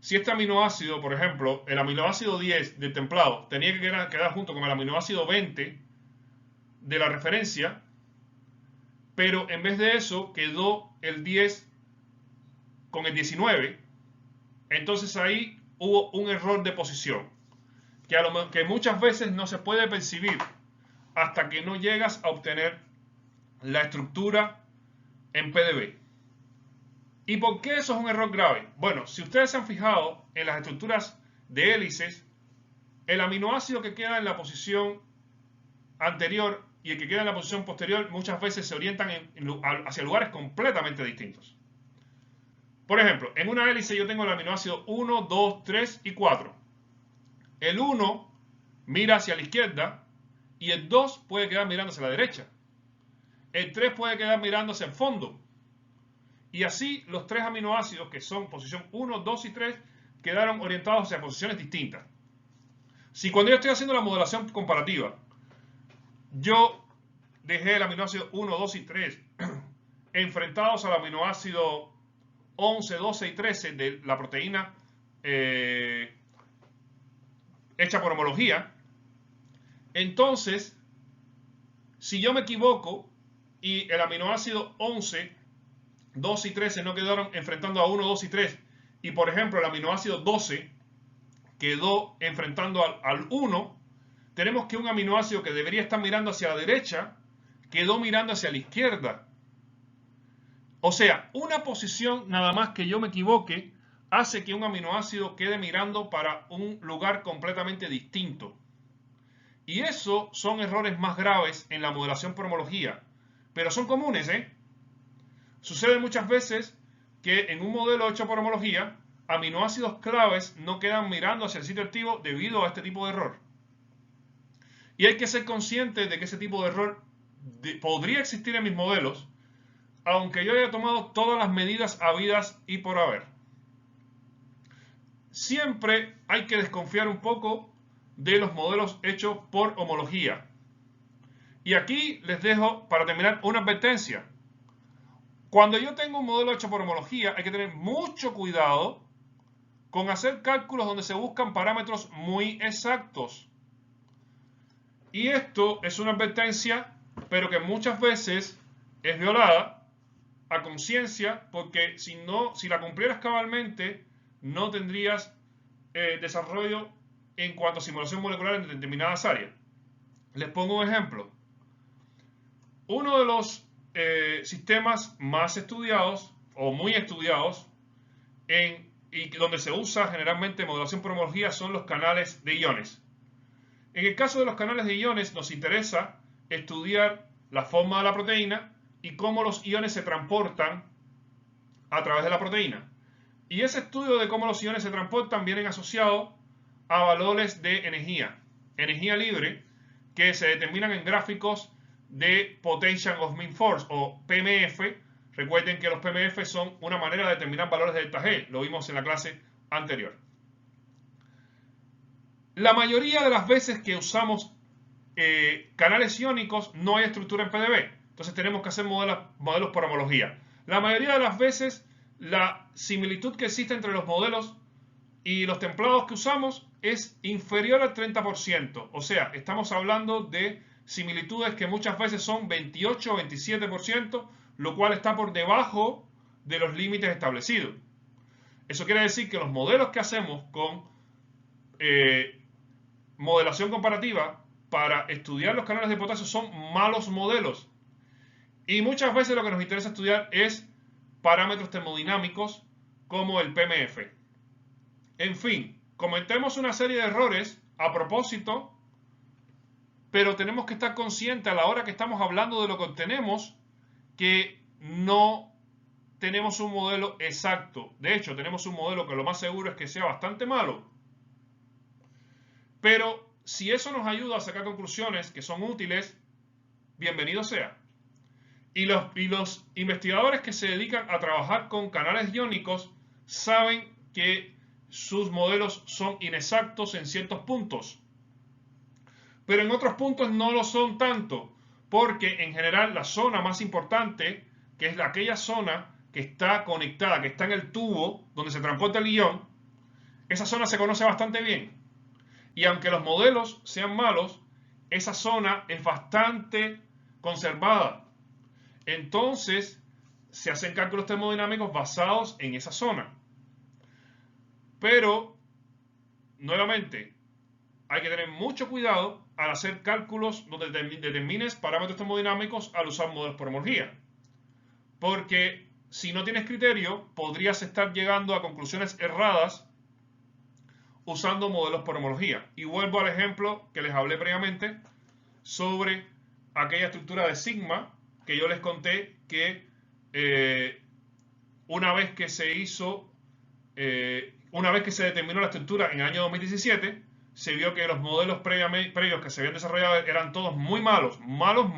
este aminoácido, por ejemplo, el aminoácido 10 del templado tenía que quedar junto con el aminoácido 20 de la referencia, pero en vez de eso quedó el 10 con el 19, entonces ahí hubo un error de posición que muchas veces no se puede percibir hasta que no llegas a obtener la estructura en PDB. ¿Y por qué eso es un error grave? Bueno, si ustedes se han fijado en las estructuras de hélices, el aminoácido que queda en la posición anterior y el que queda en la posición posterior muchas veces se orientan hacia lugares completamente distintos. Por ejemplo, en una hélice yo tengo el aminoácido 1, 2, 3 y 4. El 1 mira hacia la izquierda y el 2 puede quedar mirando hacia la derecha. El 3 puede quedar mirando hacia el fondo. Y así los tres aminoácidos que son posición 1, 2 y 3 quedaron orientados hacia posiciones distintas. Si cuando yo estoy haciendo la modelación comparativa, yo dejé el aminoácido 1, 2 y 3 enfrentados al aminoácido 11, 12 y 13 de la proteína hecha por homología, entonces, si yo me equivoco y el aminoácido 11, 2 y 13 no quedaron enfrentando a 1, 2 y 3, y por ejemplo el aminoácido 12 quedó enfrentando al 1, tenemos que un aminoácido que debería estar mirando hacia la derecha quedó mirando hacia la izquierda. O sea, una posición nada más que yo me equivoque hace que un aminoácido quede mirando para un lugar completamente distinto. Y eso son errores más graves en la modelación por homología, pero son comunes, ¿eh? Sucede muchas veces que en un modelo hecho por homología, aminoácidos claves no quedan mirando hacia el sitio activo debido a este tipo de error. Y hay que ser consciente de que ese tipo de error podría existir en mis modelos, aunque yo haya tomado todas las medidas habidas y por haber. Siempre hay que desconfiar un poco de los modelos hechos por homología. Y aquí les dejo, para terminar, una advertencia. Cuando yo tengo un modelo hecho por homología, hay que tener mucho cuidado con hacer cálculos donde se buscan parámetros muy exactos. Y esto es una advertencia, pero que muchas veces es violada a conciencia, porque si la cumplieras cabalmente, no tendrías desarrollo en cuanto a simulación molecular en determinadas áreas. Les pongo un ejemplo. Uno de los sistemas más estudiados o muy estudiados y donde se usa generalmente modelación por homología son los canales de iones. En el caso de los canales de iones nos interesa estudiar la forma de la proteína y cómo los iones se transportan a través de la proteína. Y ese estudio de cómo los iones se transportan vienen asociados a valores de energía libre, que se determinan en gráficos de Potential of Mean Force o PMF. Recuerden que los PMF son una manera de determinar valores de delta G, lo vimos en la clase anterior. La mayoría de las veces que usamos canales iónicos no hay estructura en PDB, entonces tenemos que hacer modelos por homología. La mayoría de las veces la similitud que existe entre los modelos y los templados que usamos es inferior al 30%, o sea, estamos hablando de similitudes que muchas veces son 28 o 27%, lo cual está por debajo de los límites establecidos. Eso quiere decir que los modelos que hacemos con modelación comparativa para estudiar los canales de potasio son malos modelos. Y muchas veces lo que nos interesa estudiar es parámetros termodinámicos como el PMF. En fin, cometemos una serie de errores a propósito, pero tenemos que estar conscientes a la hora que estamos hablando de lo que obtenemos que no tenemos un modelo exacto. De hecho, tenemos un modelo que lo más seguro es que sea bastante malo. Pero si eso nos ayuda a sacar conclusiones que son útiles, bienvenido sea. Y los investigadores que se dedican a trabajar con canales iónicos saben que sus modelos son inexactos en ciertos puntos. Pero en otros puntos no lo son tanto, porque en general la zona más importante, que es aquella zona que está conectada, que está en el tubo donde se transporta el ion, esa zona se conoce bastante bien. Y aunque los modelos sean malos, esa zona es bastante conservada. Entonces, se hacen cálculos termodinámicos basados en esa zona. Pero, nuevamente, hay que tener mucho cuidado al hacer cálculos donde determines parámetros termodinámicos al usar modelos por homología. Porque si no tienes criterio, podrías estar llegando a conclusiones erradas usando modelos por homología. Y vuelvo al ejemplo que les hablé previamente sobre aquella estructura de sigma que yo les conté que una vez que se determinó la estructura en el año 2017, se vio que los modelos previos que se habían desarrollado eran todos muy malos,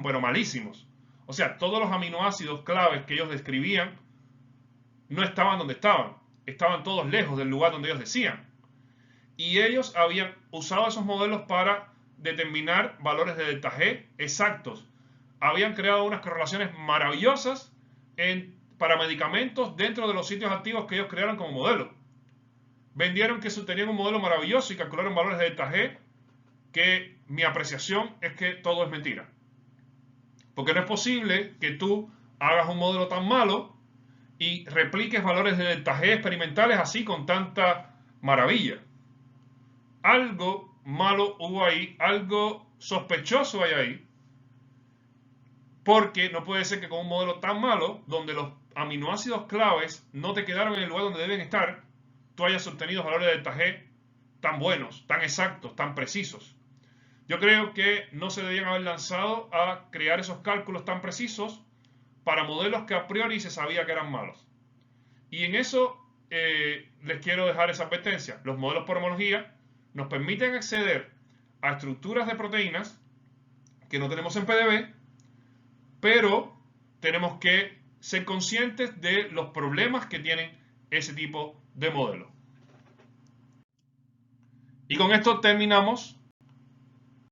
pero malísimos. O sea, todos los aminoácidos claves que ellos describían no estaban donde estaban todos lejos del lugar donde ellos decían. Y ellos habían usado esos modelos para determinar valores de delta G exactos. Habían creado unas correlaciones maravillosas para medicamentos dentro de los sitios activos que ellos crearon como modelo. Vendieron que tenían un modelo maravilloso y calcularon valores de delta G, que mi apreciación es que todo es mentira. Porque no es posible que tú hagas un modelo tan malo y repliques valores de delta G experimentales así con tanta maravilla. Algo malo hubo ahí, algo sospechoso hay ahí, porque no puede ser que con un modelo tan malo, donde los aminoácidos claves no te quedaron en el lugar donde deben estar, tú hayas obtenido valores de delta G tan buenos, tan exactos, tan precisos. Yo creo que no se debían haber lanzado a crear esos cálculos tan precisos para modelos que a priori se sabía que eran malos. Y en eso les quiero dejar esa advertencia. Los modelos por homología nos permiten acceder a estructuras de proteínas que no tenemos en PDB, pero tenemos que ser conscientes de los problemas que tienen ese tipo de modelos. Y con esto terminamos